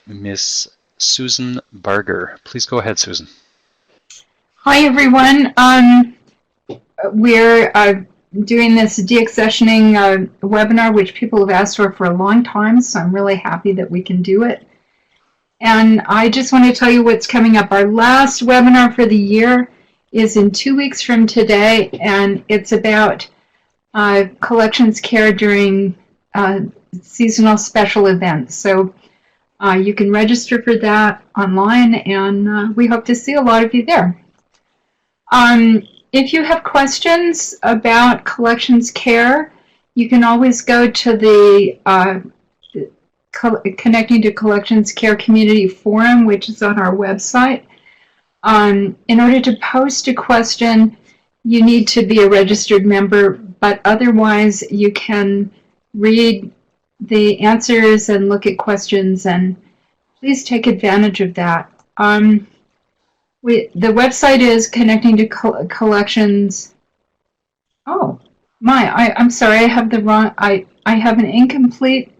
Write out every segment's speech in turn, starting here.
Miss Susan Barger. Please go ahead, Susan. Hi, everyone. We're doing this deaccessioning webinar, which people have asked for a long time, so I'm really happy that we can do it. And I just want to tell you what's coming up. Our last webinar for the year is in 2 weeks from today, and it's about collections care during seasonal special events. So you can register for that online, and we hope to see a lot of you there. If you have questions about collections care, you can always go to the Connecting to Collections Care Community Forum, which is on our website. In order to post a question, you need to be a registered member, but otherwise you can read the answers and look at questions, and please take advantage of that. The website is Connecting to Collections. Oh, I'm sorry, I have the wrong, I have an incomplete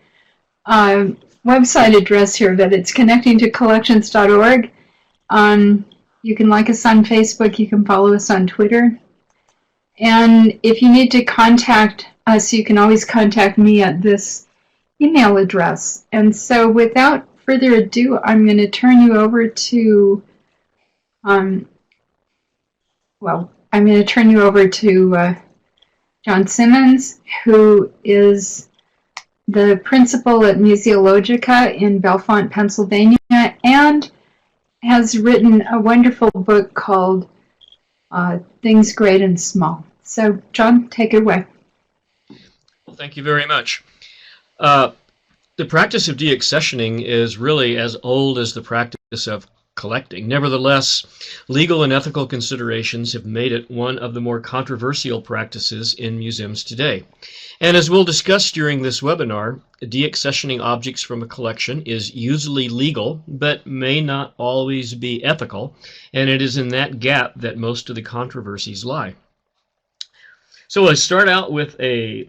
website address here, but it's connectingtocollections.org. You can like us on Facebook, you can follow us on Twitter. And if you need to contact us, you can always contact me at this email address. And so without further ado, I'm going to turn you over to I'm going to turn you over to John Simmons, who is the principal at Museologica in Bellefonte, Pennsylvania, and has written a wonderful book called Things Great and Small. So, John, take it away. Well, thank you very much. The practice of deaccessioning is really as old as the practice of collecting. Nevertheless, legal and ethical considerations have made it one of the more controversial practices in museums today. And as we'll discuss during this webinar, deaccessioning objects from a collection is usually legal, but may not always be ethical, and it is in that gap that most of the controversies lie. So let's start out with a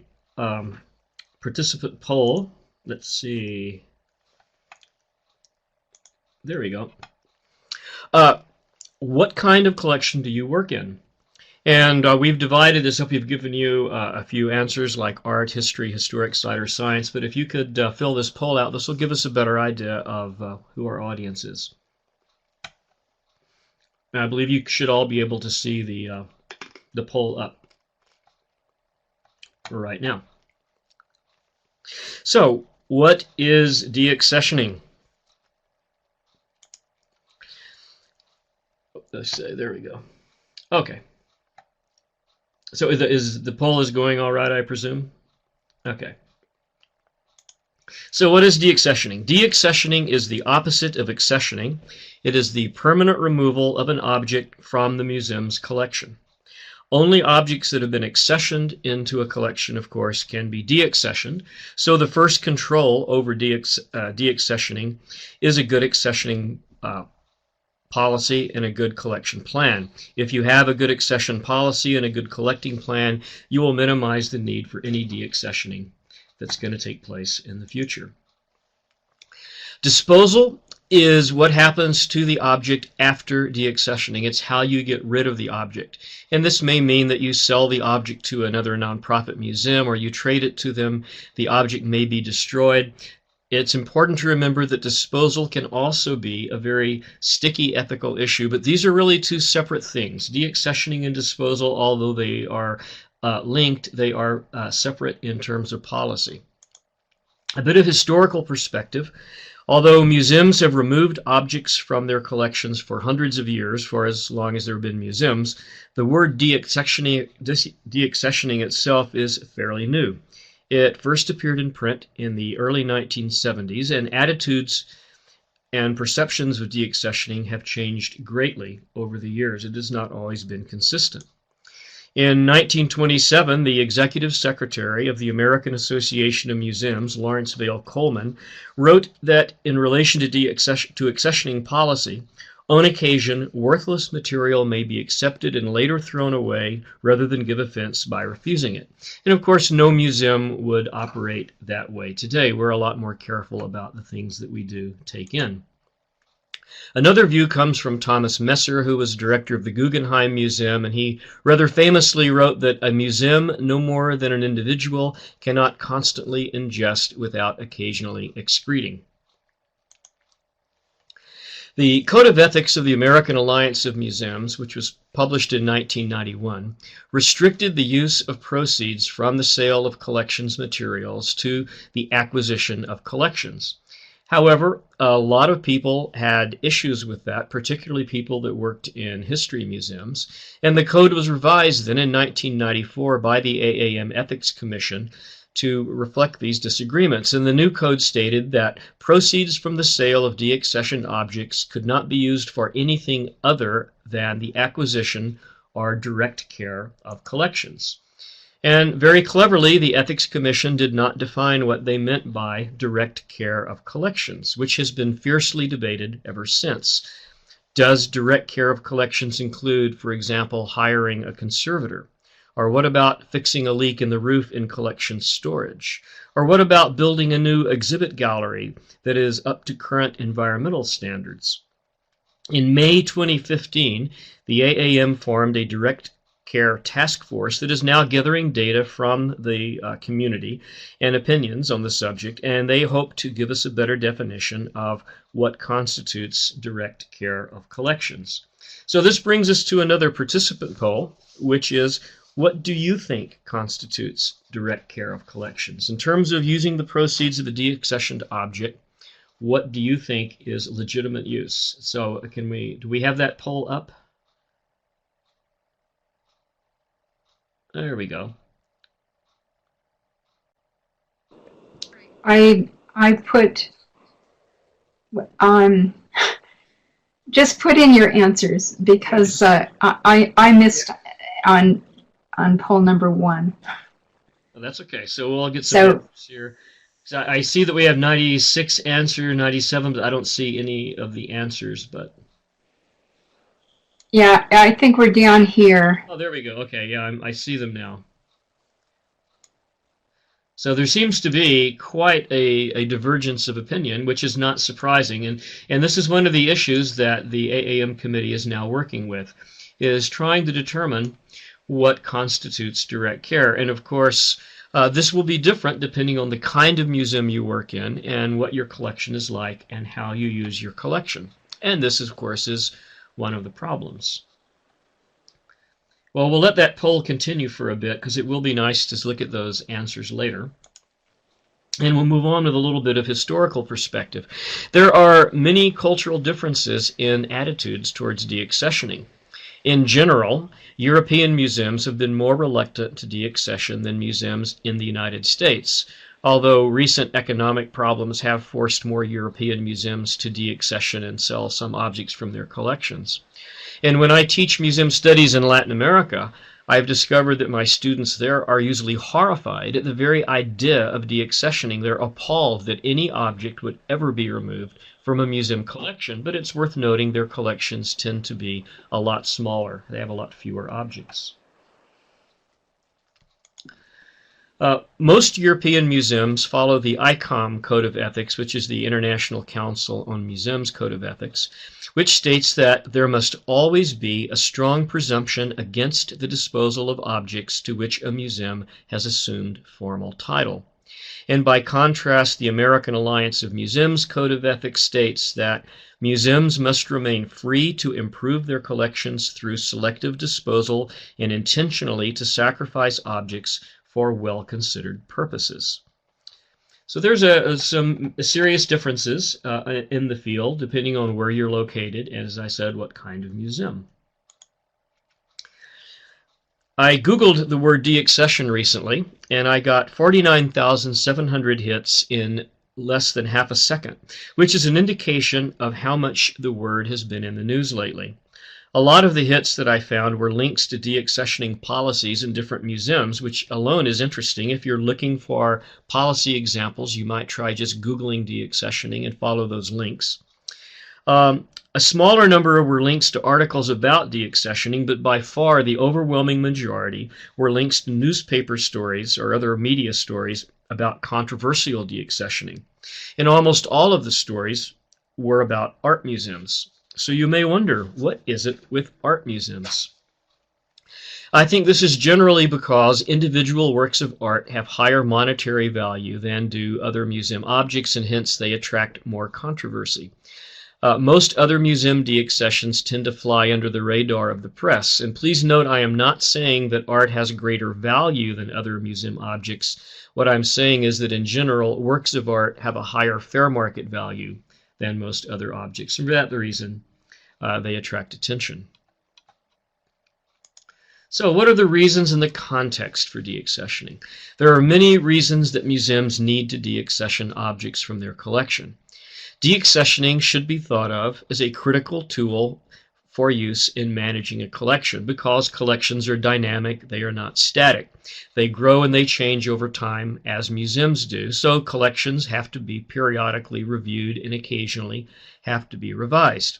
participant poll. Let's see. There we go. What kind of collection do you work in? And we've divided this up. We've given you a few answers like art, history, historic site, or science. But if you could fill this poll out, this will give us a better idea of who our audience is. And I believe you should all be able to see the poll up for right now. So, what is deaccessioning? Let's say, there we go. Okay. So is the poll is going all right, I presume? Okay. So what is deaccessioning? Deaccessioning is the opposite of accessioning. It is the permanent removal of an object from the museum's collection. Only objects that have been accessioned into a collection, of course, can be deaccessioned. So the first control over deaccessioning is a good accessioning policy and a good collection plan. If you have a good accession policy and a good collecting plan, you will minimize the need for any deaccessioning that's going to take place in the future. Disposal is what happens to the object after deaccessioning. It's how you get rid of the object. And this may mean that you sell the object to another nonprofit museum or you trade it to them. The object may be destroyed. It's important to remember that disposal can also be a very sticky ethical issue, but these are really two separate things. Deaccessioning and disposal, although they are linked, they are separate in terms of policy. A bit of historical perspective. Although museums have removed objects from their collections for hundreds of years, for as long as there have been museums, the word deaccessioning itself is fairly new. It first appeared in print in the early 1970s, and attitudes and perceptions of deaccessioning have changed greatly over the years. It has not always been consistent. In 1927, the executive secretary of the American Association of Museums, Lawrence Vail Coleman, wrote that in relation to accessioning policy, On occasion, worthless material may be accepted and later thrown away rather than give offense by refusing it. And of course, no museum would operate that way today. We're a lot more careful about the things that we do take in. Another view comes from Thomas Messer, who was director of the Guggenheim Museum, and he rather famously wrote that a museum, no more than an individual, cannot constantly ingest without occasionally excreting. The Code of Ethics of the American Alliance of Museums, which was published in 1991, restricted the use of proceeds from the sale of collections materials to the acquisition of collections. However, a lot of people had issues with that, particularly people that worked in history museums, and the code was revised then in 1994 by the AAM Ethics Commission to reflect these disagreements. And the new code stated that proceeds from the sale of deaccessioned objects could not be used for anything other than the acquisition or direct care of collections. And very cleverly, the Ethics Commission did not define what they meant by direct care of collections, which has been fiercely debated ever since. Does direct care of collections include, for example, hiring a conservator? Or what about fixing a leak in the roof in collection storage? Or what about building a new exhibit gallery that is up to current environmental standards? In May 2015, the AAM formed a direct care task force that is now gathering data from the community and opinions on the subject, and they hope to give us a better definition of what constitutes direct care of collections. So this brings us to another participant poll, which is, what do you think constitutes direct care of collections? In terms of using the proceeds of a deaccessioned object, what do you think is legitimate use? So do we have that poll up? There we go. I put just put in your answers because I missed on poll number 1. Well, that's okay. So we'll get some answers here. So I see that we have 96 answers, 97, but I don't see any of the answers. But yeah, I think we're down here. oh, there we go. Okay, yeah, I see them now. So there seems to be quite a divergence of opinion, which is not surprising. And this is one of the issues that the AAM committee is now working with, is trying to determine what constitutes direct care. And of course, this will be different depending on the kind of museum you work in and what your collection is like and how you use your collection. And this, of course, is one of the problems. Well, we'll let that poll continue for a bit because it will be nice to look at those answers later. And we'll move on with a little bit of historical perspective. There are many cultural differences in attitudes towards deaccessioning. In general, European museums have been more reluctant to deaccession than museums in the United States, although recent economic problems have forced more European museums to deaccession and sell some objects from their collections. And when I teach museum studies in Latin America, I've discovered that my students there are usually horrified at the very idea of deaccessioning. They're appalled that any object would ever be removed from a museum collection, but it's worth noting their collections tend to be a lot smaller. They have a lot fewer objects. Most European museums follow the ICOM Code of Ethics, which is the International Council on Museums Code of Ethics, which states that there must always be a strong presumption against the disposal of objects to which a museum has assumed formal title. And by contrast, the American Alliance of Museums Code of Ethics states that museums must remain free to improve their collections through selective disposal and intentionally to sacrifice objects for well-considered purposes. So there's some serious differences in the field depending on where you're located and, as I said, what kind of museum. I Googled the word deaccession recently, and I got 49,700 hits in less than half a second, which is an indication of how much the word has been in the news lately. A lot of the hits that I found were links to deaccessioning policies in different museums, which alone is interesting. If you're looking for policy examples, you might try just Googling deaccessioning and follow those links. A smaller number were links to articles about deaccessioning, but by far the overwhelming majority were links to newspaper stories or other media stories about controversial deaccessioning. And almost all of the stories were about art museums. So you may wonder, what is it with art museums? I think this is generally because individual works of art have higher monetary value than do other museum objects, and hence they attract more controversy. Most other museum deaccessions tend to fly under the radar of the press, and please note I am not saying that art has greater value than other museum objects. What I'm saying is that in general, works of art have a higher fair market value than most other objects, and for that reason they attract attention. So what are the reasons and the context for deaccessioning? There are many reasons that museums need to deaccession objects from their collection. Deaccessioning should be thought of as a critical tool for use in managing a collection because collections are dynamic, they are not static. They grow and they change over time as museums do, so collections have to be periodically reviewed and occasionally have to be revised.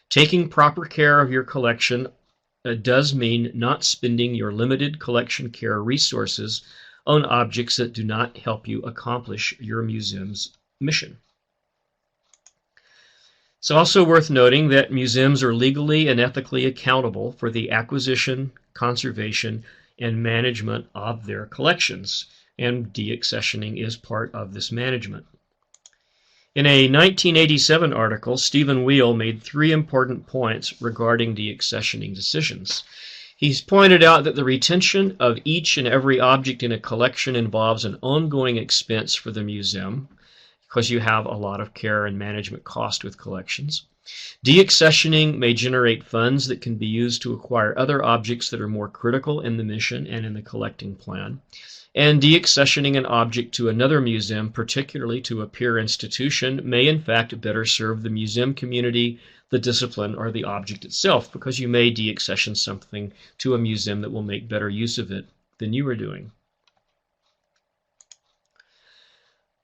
Taking proper care of your collection does mean not spending your limited collection care resources on objects that do not help you accomplish your museum's mission. It's also worth noting that museums are legally and ethically accountable for the acquisition, conservation, and management of their collections, and deaccessioning is part of this management. In a 1987 article, Stephen Weil made 3 important points regarding deaccessioning decisions. He's pointed out that the retention of each and every object in a collection involves an ongoing expense for the museum, because you have a lot of care and management cost with collections. Deaccessioning may generate funds that can be used to acquire other objects that are more critical in the mission and in the collecting plan. And deaccessioning an object to another museum, particularly to a peer institution, may in fact better serve the museum community, the discipline, or the object itself, because you may deaccession something to a museum that will make better use of it than you are doing.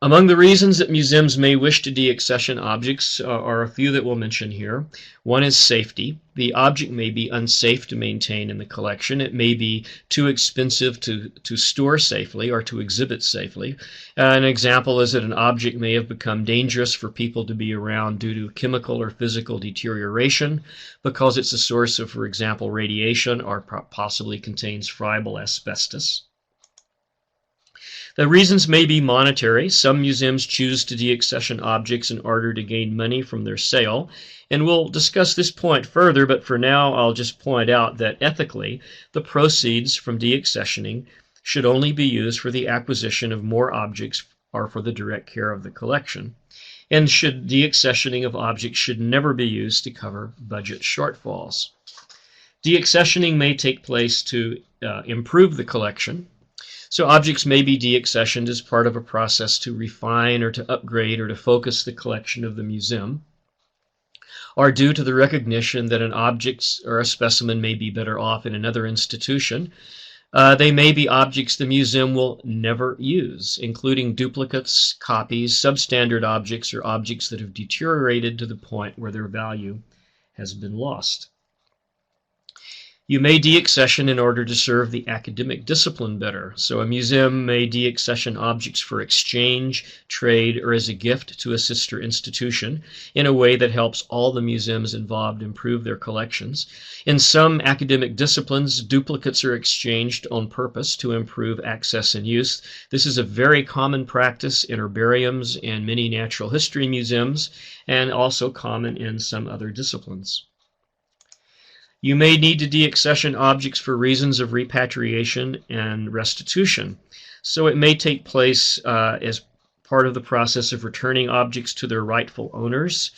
Among the reasons that museums may wish to deaccession objects are a few that we'll mention here. One is safety. The object may be unsafe to maintain in the collection. It may be too expensive to store safely or to exhibit safely. An example is that an object may have become dangerous for people to be around due to chemical or physical deterioration because it's a source of, for example, radiation or possibly contains friable asbestos. The reasons may be monetary. Some museums choose to deaccession objects in order to gain money from their sale, and we'll discuss this point further, but for now I'll just point out that ethically, the proceeds from deaccessioning should only be used for the acquisition of more objects or for the direct care of the collection, and deaccessioning of objects should never be used to cover budget shortfalls. Deaccessioning may take place to improve the collection. So objects may be deaccessioned as part of a process to refine or to upgrade or to focus the collection of the museum, or due to the recognition that an object or a specimen may be better off in another institution. They may be objects the museum will never use, including duplicates, copies, substandard objects, or objects that have deteriorated to the point where their value has been lost. You may deaccession in order to serve the academic discipline better. So a museum may deaccession objects for exchange, trade, or as a gift to a sister institution in a way that helps all the museums involved improve their collections. In some academic disciplines, duplicates are exchanged on purpose to improve access and use. This is a very common practice in herbariums and many natural history museums, and also common in some other disciplines. You may need to deaccession objects for reasons of repatriation and restitution. So it may take place as part of the process of returning objects to their rightful owners.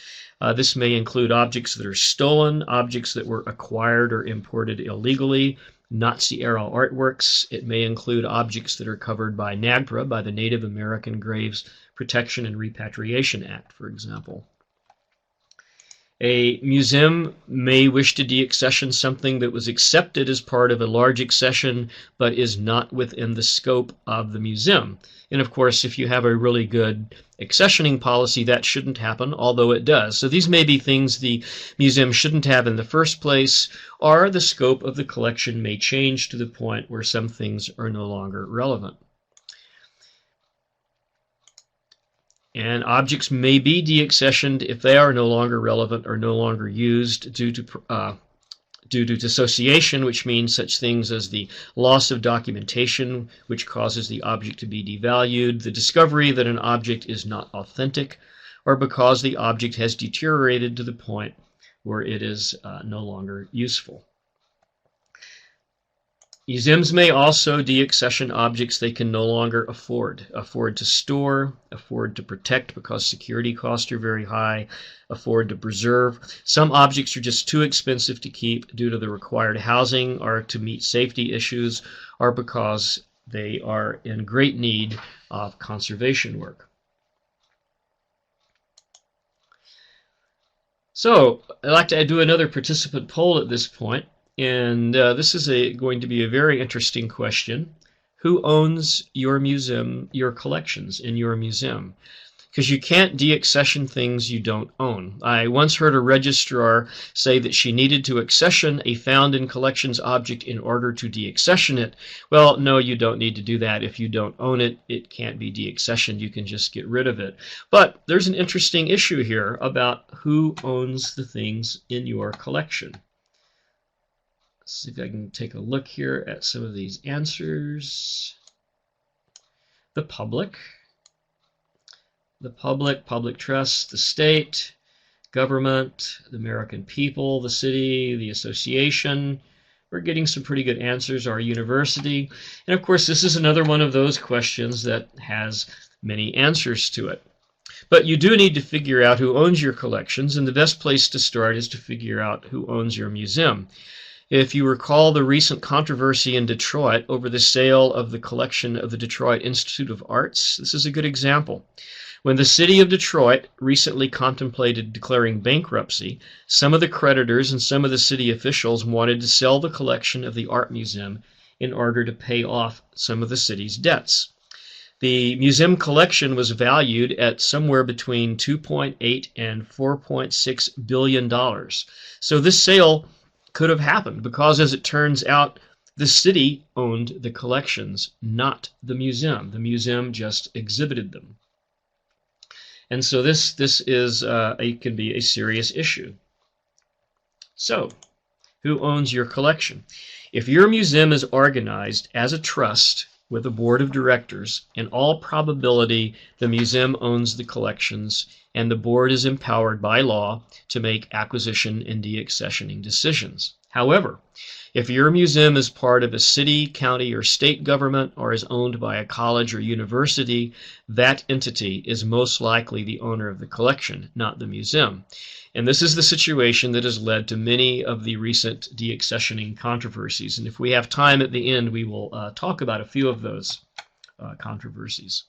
This may include objects that are stolen, objects that were acquired or imported illegally, Nazi-era artworks. It may include objects that are covered by NAGPRA, by the Native American Graves Protection and Repatriation Act, for example. A museum may wish to deaccession something that was accepted as part of a large accession but is not within the scope of the museum. And of course, if you have a really good accessioning policy, that shouldn't happen, although it does. So these may be things the museum shouldn't have in the first place, or the scope of the collection may change to the point where some things are no longer relevant. And objects may be deaccessioned if they are no longer relevant or no longer used due to dissociation, which means such things as the loss of documentation, which causes the object to be devalued, the discovery that an object is not authentic, or because the object has deteriorated to the point where it is no longer useful. Museums may also deaccession objects they can no longer afford to store, afford to protect because security costs are very high, afford to preserve. Some objects are just too expensive to keep due to the required housing or to meet safety issues, or because they are in great need of conservation work. So I'd like to do another participant poll at this point. And this is going to be a very interesting question. Who owns your museum, your collections in your museum? Because you can't deaccession things you don't own. I once heard a registrar say that she needed to accession a found in collections object in order to deaccession it. Well, no, you don't need to do that. If you don't own it, it can't be deaccessioned. You can just get rid of it. But there's an interesting issue here about who owns the things in your collection. See if I can take a look here at some of these answers. The public, public trust, the state, government, the American people, the city, the association. We're getting some pretty good answers. Our university. And of course, this is another one of those questions that has many answers to it. But you do need to figure out who owns your collections, and the best place to start is to figure out who owns your museum. If you recall the recent controversy in Detroit over the sale of the collection of the Detroit Institute of Arts, this is a good example. When the city of Detroit recently contemplated declaring bankruptcy, some of the creditors and some of the city officials wanted to sell the collection of the art museum in order to pay off some of the city's debts. The museum collection was valued at somewhere between $2.8 and $4.6 billion. So this sale could have happened because, as it turns out, the city owned the collections, not the museum. The museum just exhibited them. And so this can be a serious issue. So, who owns your collection? If your museum is organized as a trust with a board of directors, in all probability the museum owns the collections, and the board is empowered by law to make acquisition and deaccessioning decisions. However, if your museum is part of a city, county, or state government, or is owned by a college or university, that entity is most likely the owner of the collection, not the museum. And this is the situation that has led to many of the recent deaccessioning controversies. And if we have time at the end, we will talk about a few of those controversies.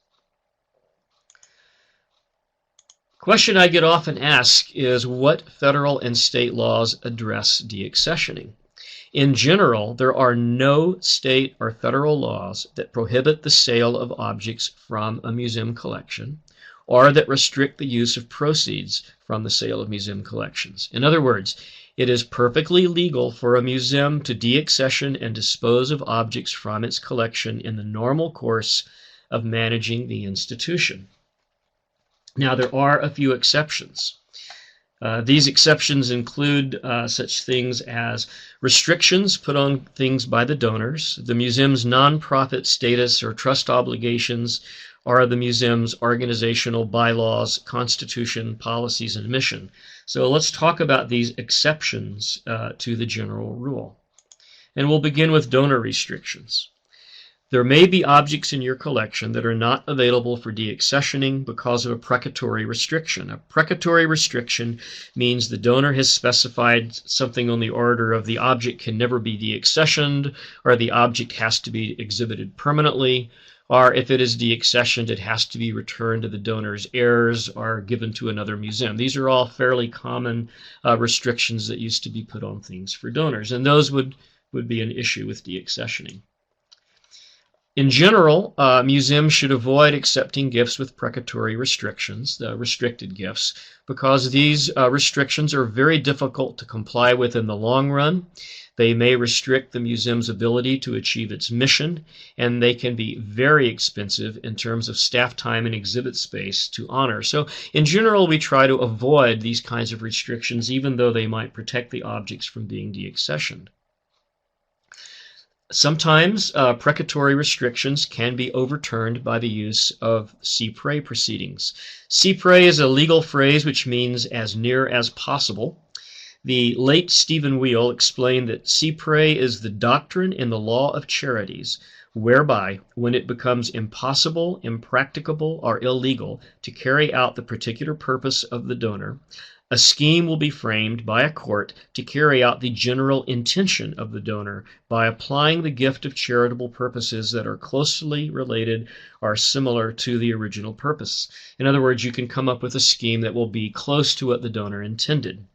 Question I get often asked is, what federal and state laws address deaccessioning? In general, there are no state or federal laws that prohibit the sale of objects from a museum collection or that restrict the use of proceeds from the sale of museum collections. In other words, it is perfectly legal for a museum to deaccession and dispose of objects from its collection in the normal course of managing the institution. Now, there are a few exceptions. These exceptions include such things as restrictions put on things by the donors, the museum's nonprofit status or trust obligations, or the museum's organizational bylaws, constitution, policies, and mission. So let's talk about these exceptions to the general rule. And we'll begin with donor restrictions. There may be objects in your collection that are not available for deaccessioning because of a precatory restriction. A precatory restriction means the donor has specified something on the order of the object can never be deaccessioned, or the object has to be exhibited permanently, or if it is deaccessioned, it has to be returned to the donor's heirs or given to another museum. These are all fairly common restrictions that used to be put on things for donors, and those would be an issue with deaccessioning. In general, museums should avoid accepting gifts with precatory restrictions, the restricted gifts, because these restrictions are very difficult to comply with in the long run. They may restrict the museum's ability to achieve its mission, and they can be very expensive in terms of staff time and exhibit space to honor. So in general, we try to avoid these kinds of restrictions, even though they might protect the objects from being deaccessioned. Sometimes precatory restrictions can be overturned by the use of si pre proceedings. Si pre is a legal phrase which means as near as possible. The late Stephen Wheel explained that si pre is the doctrine in the law of charities, whereby, when it becomes impossible, impracticable, or illegal to carry out the particular purpose of the donor, a scheme will be framed by a court to carry out the general intention of the donor by applying the gift of charitable purposes that are closely related or similar to the original purpose. In other words, you can come up with a scheme that will be close to what the donor intended.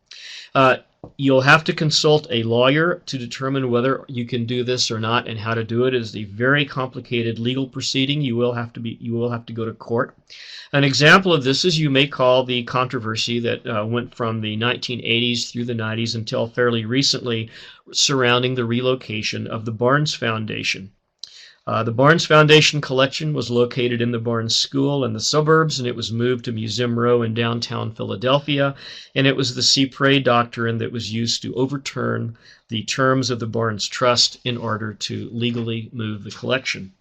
You'll have to consult a lawyer to determine whether you can do this or not, and how to do it. It is a very complicated legal proceeding. You will have to go to court. An example of this is you may call the controversy that went from the 1980s through the 90s until fairly recently surrounding the relocation of the Barnes Foundation. The Barnes Foundation collection was located in the Barnes School in the suburbs, and it was moved to Museum Row in downtown Philadelphia, and it was the si pre doctrine that was used to overturn the terms of the Barnes Trust in order to legally move the collection.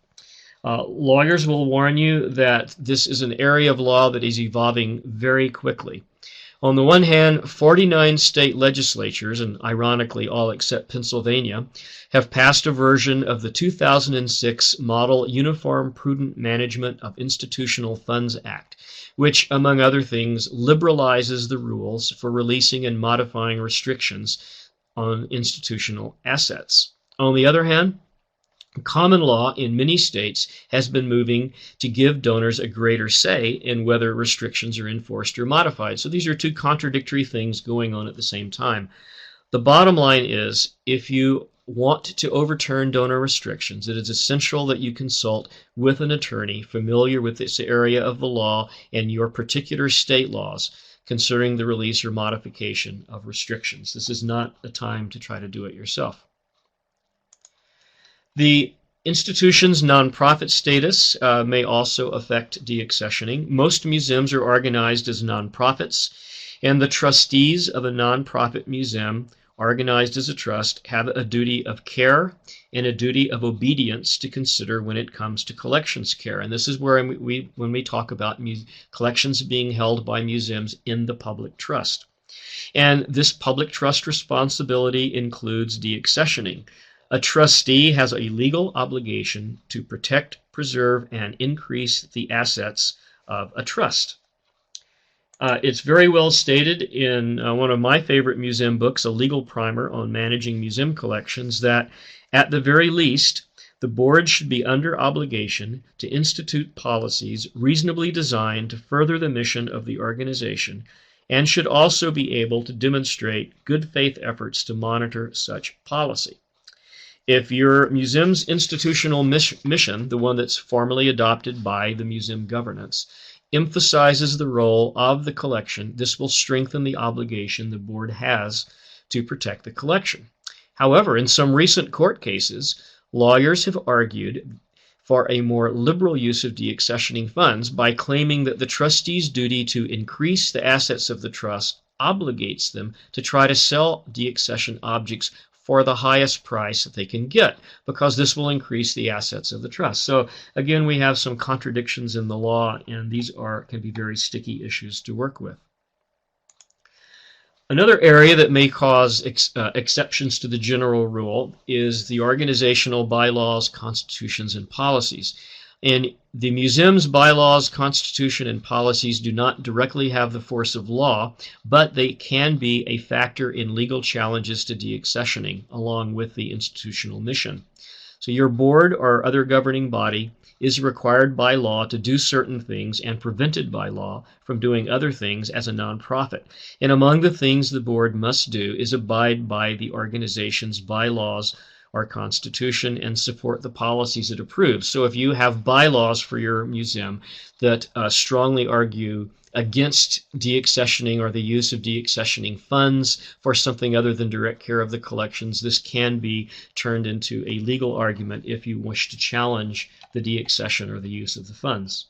Lawyers will warn you that this is an area of law that is evolving very quickly. On the one hand, 49 state legislatures, and ironically all except Pennsylvania, have passed a version of the 2006 Model Uniform Prudent Management of Institutional Funds Act, which, among other things, liberalizes the rules for releasing and modifying restrictions on institutional assets. On the other hand, common law in many states has been moving to give donors a greater say in whether restrictions are enforced or modified. So these are two contradictory things going on at the same time. The bottom line is, if you want to overturn donor restrictions, it is essential that you consult with an attorney familiar with this area of the law and your particular state laws concerning the release or modification of restrictions. This is not a time to try to do it yourself. The institution's nonprofit status may also affect deaccessioning. Most museums are organized as nonprofits, and the trustees of a nonprofit museum organized as a trust have a duty of care and a duty of obedience to consider when it comes to collections care. And this is where when we talk about collections being held by museums in the public trust. And this public trust responsibility includes deaccessioning. A trustee has a legal obligation to protect, preserve, and increase the assets of a trust. It's very well stated in one of my favorite museum books, A Legal Primer on Managing Museum Collections, that at the very least, the board should be under obligation to institute policies reasonably designed to further the mission of the organization, and should also be able to demonstrate good faith efforts to monitor such policy. If your museum's institutional mission, the one that's formally adopted by the museum governance, emphasizes the role of the collection, this will strengthen the obligation the board has to protect the collection. However, in some recent court cases, lawyers have argued for a more liberal use of deaccessioning funds by claiming that the trustee's duty to increase the assets of the trust obligates them to try to sell deaccession objects for the highest price that they can get, because this will increase the assets of the trust. So again, we have some contradictions in the law, and these can be very sticky issues to work with. Another area that may cause exceptions to the general rule is the organizational bylaws, constitutions, and policies. And the museum's bylaws, constitution, and policies do not directly have the force of law, but they can be a factor in legal challenges to deaccessioning, along with the institutional mission. So your board or other governing body is required by law to do certain things and prevented by law from doing other things as a nonprofit. And among the things the board must do is abide by the organization's bylaws or constitution and support the policies it approves. So if you have bylaws for your museum that strongly argue against deaccessioning or the use of deaccessioning funds for something other than direct care of the collections, this can be turned into a legal argument if you wish to challenge the deaccession or the use of the funds.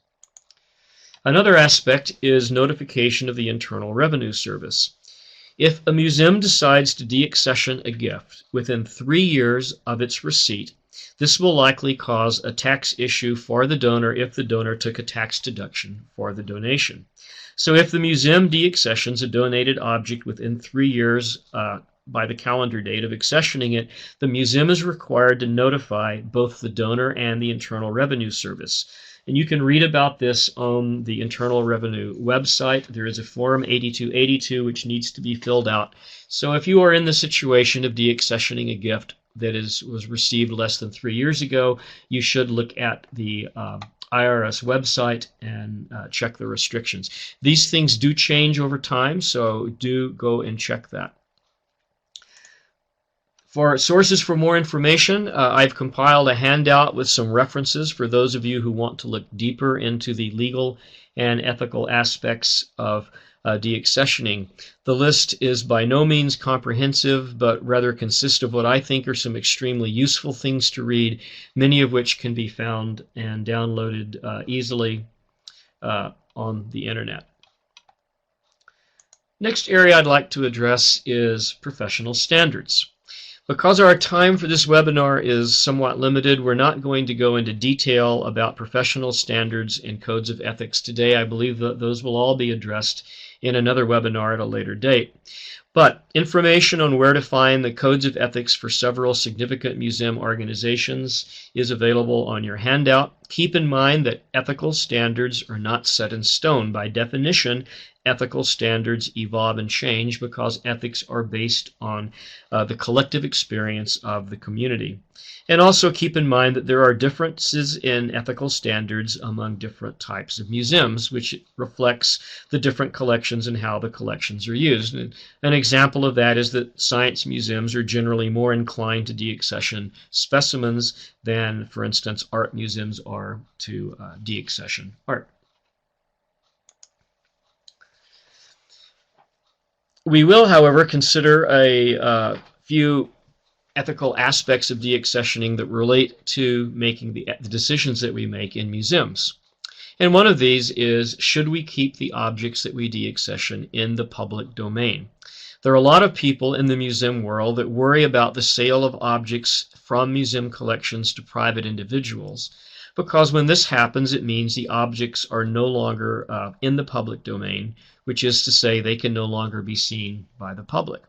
Another aspect is notification of the Internal Revenue Service. If a museum decides to deaccession a gift within 3 years of its receipt, this will likely cause a tax issue for the donor if the donor took a tax deduction for the donation. So if the museum deaccessions a donated object within 3 years by the calendar date of accessioning it, the museum is required to notify both the donor and the Internal Revenue Service. And you can read about this on the Internal Revenue website. There is a Form 8282 which needs to be filled out. So if you are in the situation of deaccessioning a gift that was received less than 3 years ago, you should look at the IRS website and check the restrictions. These things do change over time, so do go and check that. For sources for more information, I've compiled a handout with some references for those of you who want to look deeper into the legal and ethical aspects of deaccessioning. The list is by no means comprehensive, but rather consists of what I think are some extremely useful things to read, many of which can be found and downloaded easily on the internet. Next area I'd like to address is professional standards. Because our time for this webinar is somewhat limited, we're not going to go into detail about professional standards and codes of ethics today. I believe that those will all be addressed in another webinar at a later date. But information on where to find the codes of ethics for several significant museum organizations is available on your handout. Keep in mind that ethical standards are not set in stone. By definition, ethical standards evolve and change because ethics are based on the collective experience of the community. And also keep in mind that there are differences in ethical standards among different types of museums, which reflects the different collections and how the collections are used. And an example of that is that science museums are generally more inclined to deaccession specimens than, for instance, art museums are to deaccession art. We will, however, consider a few ethical aspects of deaccessioning that relate to making the decisions that we make in museums. And one of these is, should we keep the objects that we deaccession in the public domain? There are a lot of people in the museum world that worry about the sale of objects from museum collections to private individuals, because when this happens, it means the objects are no longer in the public domain, which is to say they can no longer be seen by the public.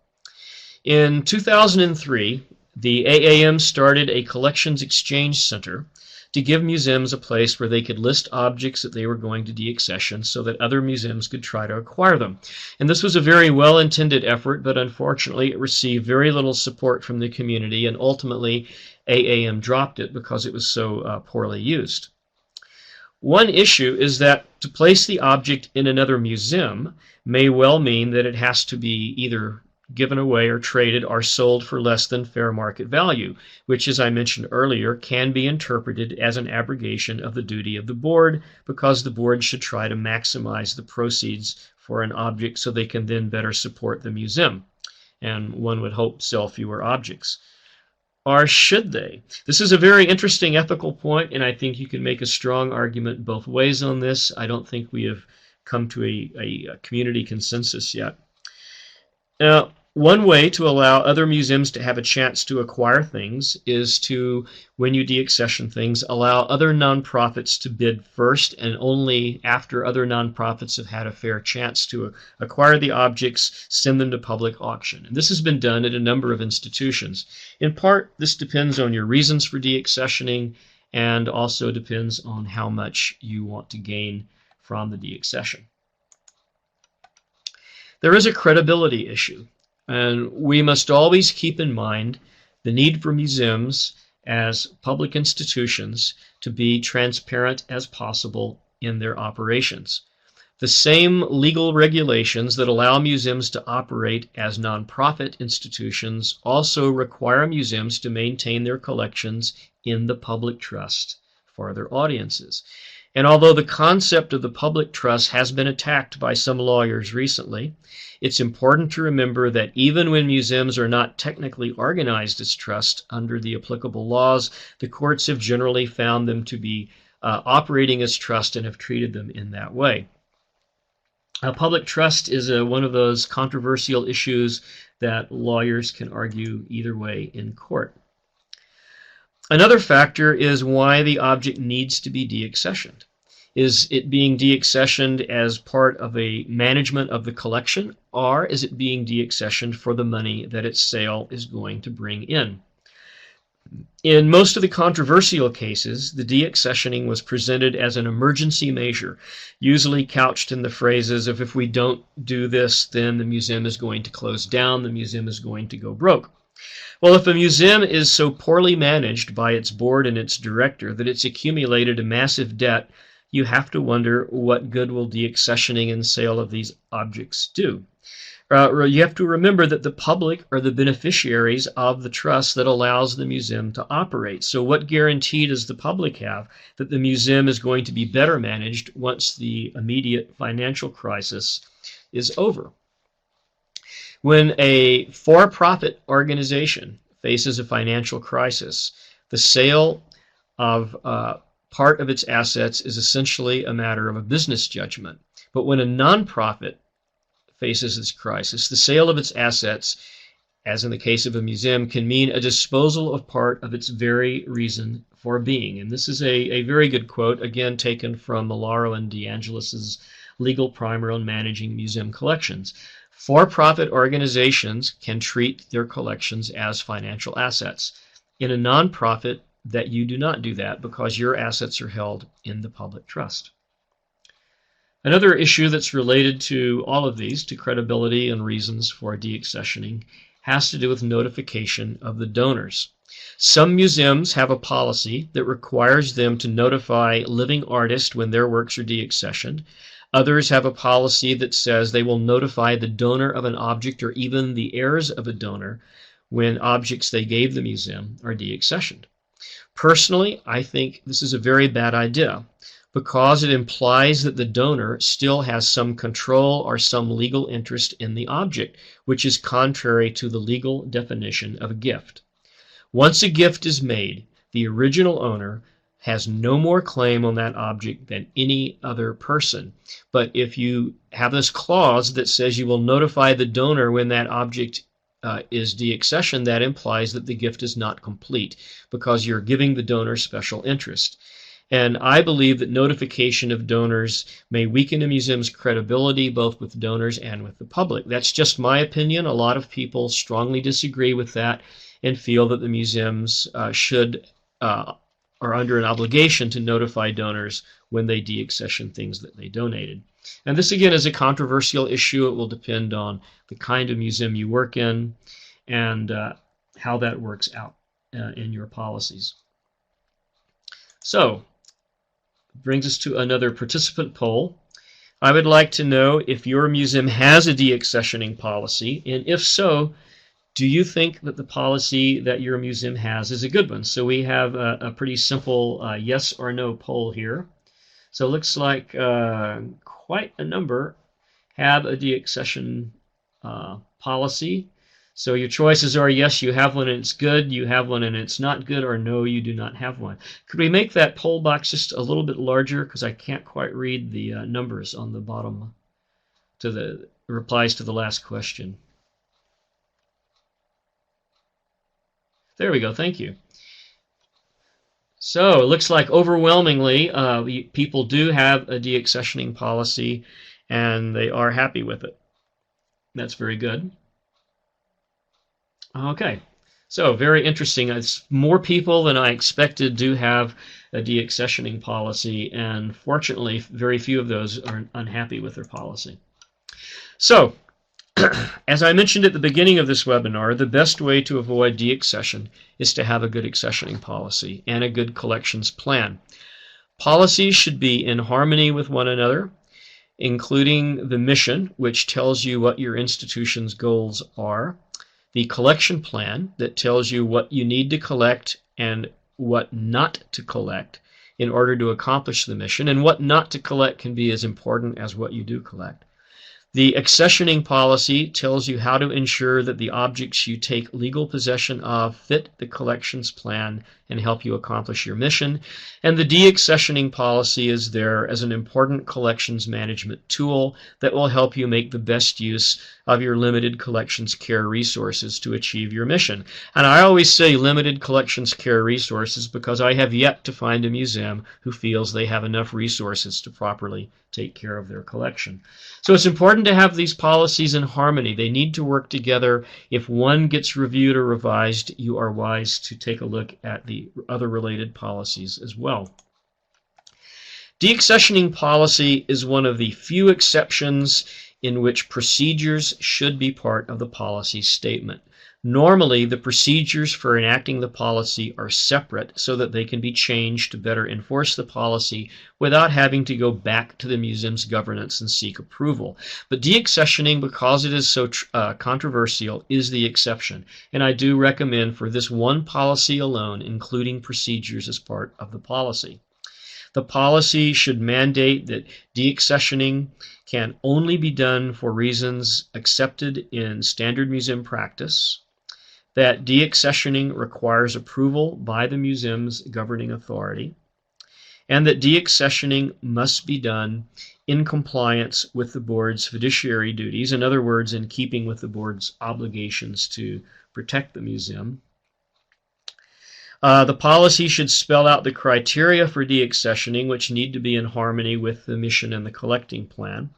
In 2003, the AAM started a collections exchange center to give museums a place where they could list objects that they were going to deaccession so that other museums could try to acquire them. And this was a very well-intended effort, but unfortunately it received very little support from the community, and ultimately AAM dropped it because it was so poorly used. One issue is that to place the object in another museum may well mean that it has to be either given away or traded or sold for less than fair market value, which, as I mentioned earlier, can be interpreted as an abrogation of the duty of the board, because the board should try to maximize the proceeds for an object so they can then better support the museum, and one would hope sell fewer objects. Or should they? This is a very interesting ethical point, and I think you can make a strong argument both ways on this. I don't think we have come to a community consensus yet. Now, one way to allow other museums to have a chance to acquire things is to, when you deaccession things, allow other nonprofits to bid first, and only after other nonprofits have had a fair chance to acquire the objects, send them to public auction. And this has been done at a number of institutions. In part, this depends on your reasons for deaccessioning, and also depends on how much you want to gain from the deaccession. There is a credibility issue, and we must always keep in mind the need for museums as public institutions to be transparent as possible in their operations. The same legal regulations that allow museums to operate as nonprofit institutions also require museums to maintain their collections in the public trust for their audiences. And although the concept of the public trust has been attacked by some lawyers recently, it's important to remember that even when museums are not technically organized as trust under the applicable laws, the courts have generally found them to be operating as trust and have treated them in that way. Public trust is one of those controversial issues that lawyers can argue either way in court. Another factor is why the object needs to be deaccessioned. Is it being deaccessioned as part of a management of the collection, or is it being deaccessioned for the money that its sale is going to bring in? In most of the controversial cases, the deaccessioning was presented as an emergency measure, usually couched in the phrases of, if we don't do this, then the museum is going to close down, the museum is going to go broke. Well, if a museum is so poorly managed by its board and its director that it's accumulated a massive debt, you have to wonder what good will deaccessioning and sale of these objects do. You have to remember that the public are the beneficiaries of the trust that allows the museum to operate. So what guarantee does the public have that the museum is going to be better managed once the immediate financial crisis is over? When a for-profit organization faces a financial crisis, the sale of part of its assets is essentially a matter of a business judgment. But when a nonprofit faces this crisis, the sale of its assets, as in the case of a museum, can mean a disposal of part of its very reason for being. And this is a very good quote, again taken from Malaro and DeAngelis's legal primer on managing museum collections. For-profit organizations can treat their collections as financial assets. In a nonprofit, that you do not do that because your assets are held in the public trust. Another issue that's related to all of these, to credibility and reasons for deaccessioning, has to do with notification of the donors. Some museums have a policy that requires them to notify living artists when their works are deaccessioned. Others have a policy that says they will notify the donor of an object or even the heirs of a donor when objects they gave the museum are deaccessioned. Personally, I think this is a very bad idea, because it implies that the donor still has some control or some legal interest in the object, which is contrary to the legal definition of a gift. Once a gift is made, the original owner has no more claim on that object than any other person. But if you have this clause that says you will notify the donor when that object is deaccessioned, that implies that the gift is not complete because you're giving the donor special interest. And I believe that notification of donors may weaken a museum's credibility both with donors and with the public. That's just my opinion. A lot of people strongly disagree with that and feel that the museums are under an obligation to notify donors when they deaccession things that they donated. And this again is a controversial issue. It will depend on the kind of museum you work in and how that works out in your policies. So, brings us to another participant poll. I would like to know if your museum has a deaccessioning policy, and if so, do you think that the policy that your museum has is a good one? So we have a pretty simple yes or no poll here. So it looks like quite a number have a deaccession policy. So your choices are yes, you have one and it's good, you have one and it's not good, or no, you do not have one. Could we make that poll box just a little bit larger, because I can't quite read the numbers on the bottom to the replies to the last question. There we go, thank you. So it looks like overwhelmingly people do have a deaccessioning policy and they are happy with it. That's very good. Okay, so very interesting. It's more people than I expected do have a deaccessioning policy, and fortunately very few of those are unhappy with their policy. So As I mentioned at the beginning of this webinar, the best way to avoid deaccession is to have a good accessioning policy and a good collections plan. Policies should be in harmony with one another, including the mission, which tells you what your institution's goals are, the collection plan that tells you what you need to collect and what not to collect in order to accomplish the mission, and what not to collect can be as important as what you do collect. The accessioning policy tells you how to ensure that the objects you take legal possession of fit the collections plan and help you accomplish your mission. And the deaccessioning policy is there as an important collections management tool that will help you make the best use of your limited collections care resources to achieve your mission. And I always say limited collections care resources because I have yet to find a museum who feels they have enough resources to properly take care of their collection. So it's important to have these policies in harmony. They need to work together. If one gets reviewed or revised, you are wise to take a look at the other related policies as well. Deaccessioning policy is one of the few exceptions in which procedures should be part of the policy statement. Normally, the procedures for enacting the policy are separate so that they can be changed to better enforce the policy without having to go back to the museum's governance and seek approval. But deaccessioning, because it is so controversial, is the exception. And I do recommend for this one policy alone, including procedures as part of the policy. The policy should mandate that deaccessioning can only be done for reasons accepted in standard museum practice, that deaccessioning requires approval by the museum's governing authority, and that deaccessioning must be done in compliance with the board's fiduciary duties, in other words, in keeping with the board's obligations to protect the museum. The policy should spell out the criteria for deaccessioning, which need to be in harmony with the mission and the collecting plan.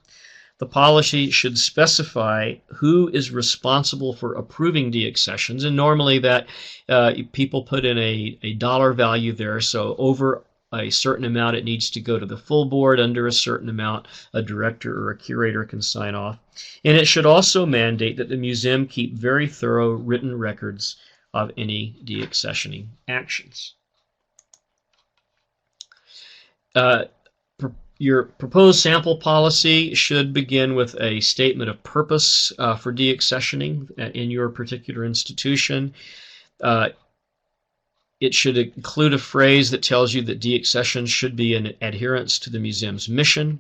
The policy should specify who is responsible for approving deaccessions, and normally that people put in a dollar value there, so over a certain amount it needs to go to the full board, under a certain amount a director or a curator can sign off. And it should also mandate that the museum keep very thorough written records of any deaccessioning actions. Your proposed sample policy should begin with a statement of purpose for deaccessioning in your particular institution. It should include a phrase that tells you that deaccession should be in adherence to the museum's mission,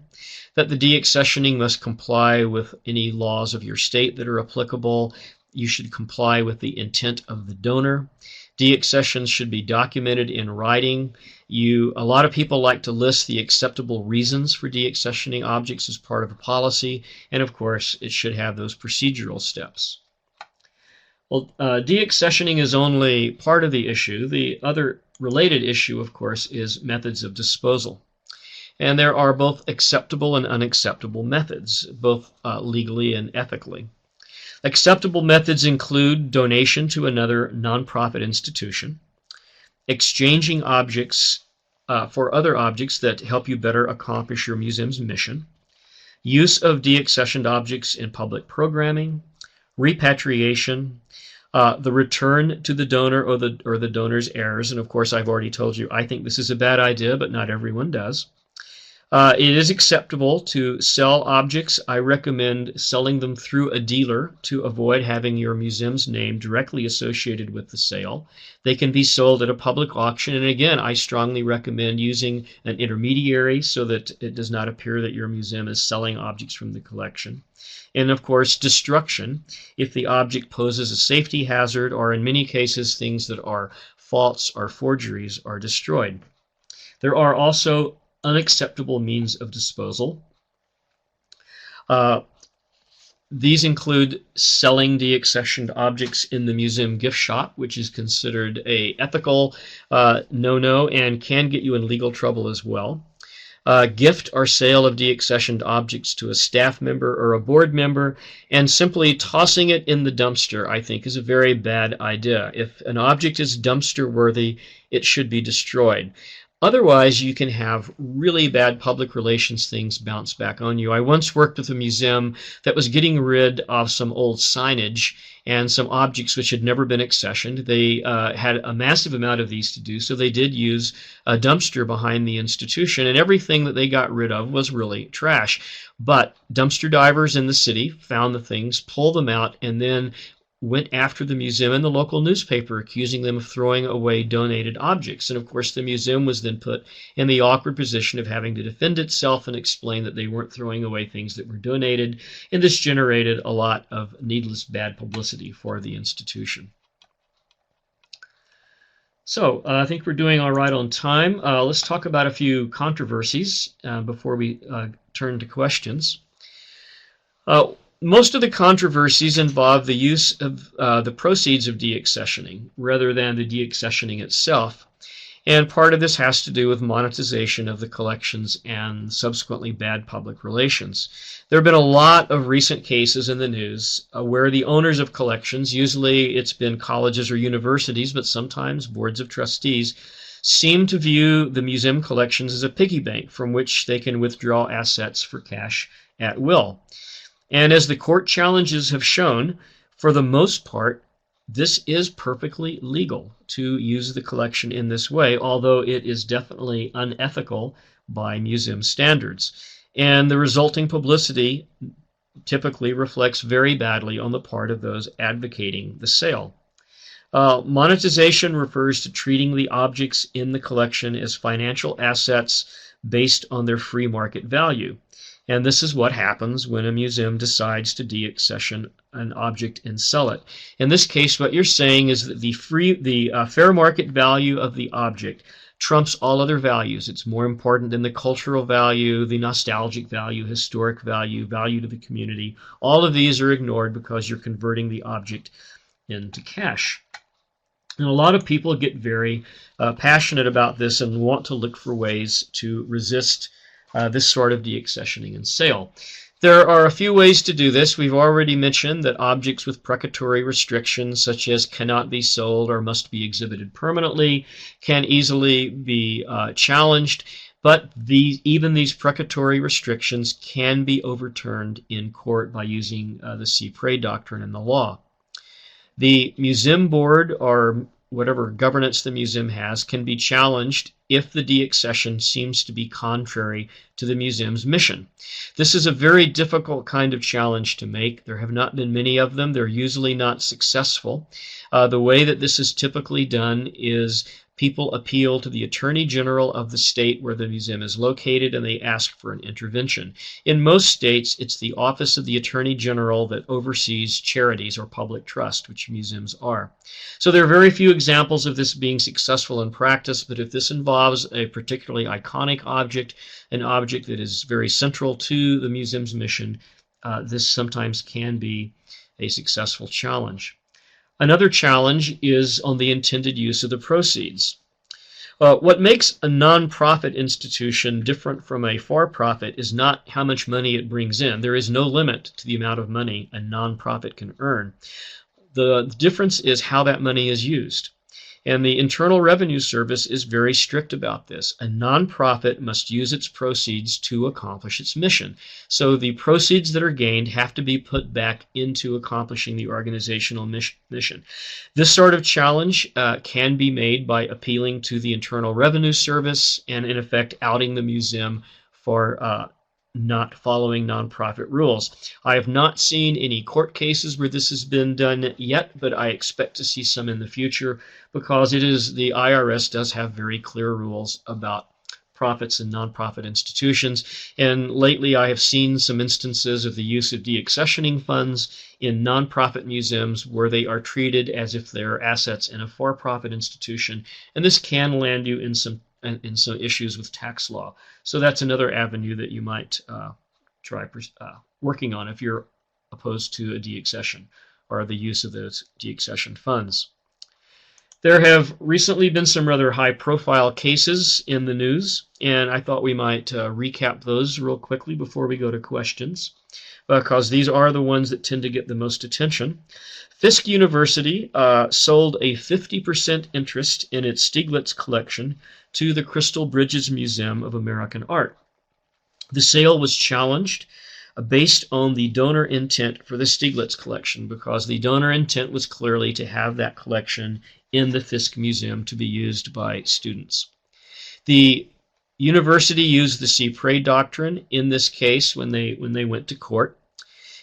that the deaccessioning must comply with any laws of your state that are applicable. You should comply with the intent of the donor. Deaccessions should be documented in writing. A lot of people like to list the acceptable reasons for deaccessioning objects as part of a policy, and of course it should have those procedural steps. Well, deaccessioning is only part of the issue. The other related issue, of course, is methods of disposal. And there are both acceptable and unacceptable methods, both legally and ethically. Acceptable methods include donation to another nonprofit institution, exchanging objects for other objects that help you better accomplish your museum's mission, use of deaccessioned objects in public programming, repatriation, the return to the donor or the donor's heirs. And of course, I've already told you I think this is a bad idea, but not everyone does. It is acceptable to sell objects. I recommend selling them through a dealer to avoid having your museum's name directly associated with the sale. They can be sold at a public auction, and again, I strongly recommend using an intermediary so that it does not appear that your museum is selling objects from the collection. And of course, destruction, if the object poses a safety hazard, or in many cases things that are faults or forgeries, are destroyed. There are also unacceptable means of disposal. These include selling deaccessioned objects in the museum gift shop, which is considered a ethical no-no and can get you in legal trouble as well. Gift or sale of deaccessioned objects to a staff member or a board member, and simply tossing it in the dumpster, I think, is a very bad idea. If an object is dumpster worthy, it should be destroyed. Otherwise, you can have really bad public relations things bounce back on you. I once worked with a museum that was getting rid of some old signage and some objects which had never been accessioned. They had a massive amount of these to do, so they did use a dumpster behind the institution, and everything that they got rid of was really trash. But dumpster divers in the city found the things, pulled them out, and then went after the museum and the local newspaper, accusing them of throwing away donated objects. And of course, the museum was then put in the awkward position of having to defend itself and explain that they weren't throwing away things that were donated. And this generated a lot of needless bad publicity for the institution. So I think we're doing all right on time. Let's talk about a few controversies before we turn to questions. Most of the controversies involve the use of the proceeds of deaccessioning rather than the deaccessioning itself. And part of this has to do with monetization of the collections and subsequently bad public relations. There have been a lot of recent cases in the news where the owners of collections, usually it's been colleges or universities, but sometimes boards of trustees, seem to view the museum collections as a piggy bank from which they can withdraw assets for cash at will. And as the court challenges have shown, for the most part, this is perfectly legal to use the collection in this way, although it is definitely unethical by museum standards. And the resulting publicity typically reflects very badly on the part of those advocating the sale. Monetization refers to treating the objects in the collection as financial assets based on their free market value. And this is what happens when a museum decides to deaccession an object and sell it. In this case, what you're saying is that the fair market value of the object trumps all other values. It's more important than the cultural value, the nostalgic value, historic value, value to the community. All of these are ignored because you're converting the object into cash. And a lot of people get very passionate about this and want to look for ways to resist this sort of deaccessioning and sale. There are a few ways to do this. We've already mentioned that objects with precatory restrictions, such as cannot be sold or must be exhibited permanently, can easily be challenged, but even these precatory restrictions can be overturned in court by using the C. Prey doctrine in the law. The museum board, or whatever governance the museum has, can be challenged if the deaccession seems to be contrary to the museum's mission. This is a very difficult kind of challenge to make. There have not been many of them. They're usually not successful. The way that this is typically done is people appeal to the Attorney General of the state where the museum is located, and they ask for an intervention. In most states, it's the Office of the Attorney General that oversees charities or public trust, which museums are. So there are very few examples of this being successful in practice, but if this involves a particularly iconic object, an object that is very central to the museum's mission, this sometimes can be a successful challenge. Another challenge is on the intended use of the proceeds. What makes a nonprofit institution different from a for-profit is not how much money it brings in. There is no limit to the amount of money a nonprofit can earn. The difference is how that money is used. And the Internal Revenue Service is very strict about this. A nonprofit must use its proceeds to accomplish its mission. So the proceeds that are gained have to be put back into accomplishing the organizational mission. This sort of challenge can be made by appealing to the Internal Revenue Service and, in effect, outing the museum for not following nonprofit rules. I have not seen any court cases where this has been done yet, but I expect to see some in the future because the IRS does have very clear rules about profits in nonprofit institutions. And lately I have seen some instances of the use of deaccessioning funds in nonprofit museums where they are treated as if they're assets in a for-profit institution. And this can land you in some issues with tax law. So that's another avenue that you might try working on if you're opposed to a deaccession or the use of those deaccession funds. There have recently been some rather high-profile cases in the news, and I thought we might recap those real quickly before we go to questions, because these are the ones that tend to get the most attention. Fisk University sold a 50% interest in its Stieglitz collection to the Crystal Bridges Museum of American Art. The sale was challenged based on the donor intent for the Stieglitz collection, because the donor intent was clearly to have that collection in the Fisk Museum to be used by students. The university used the C. Prey doctrine in this case when they went to court,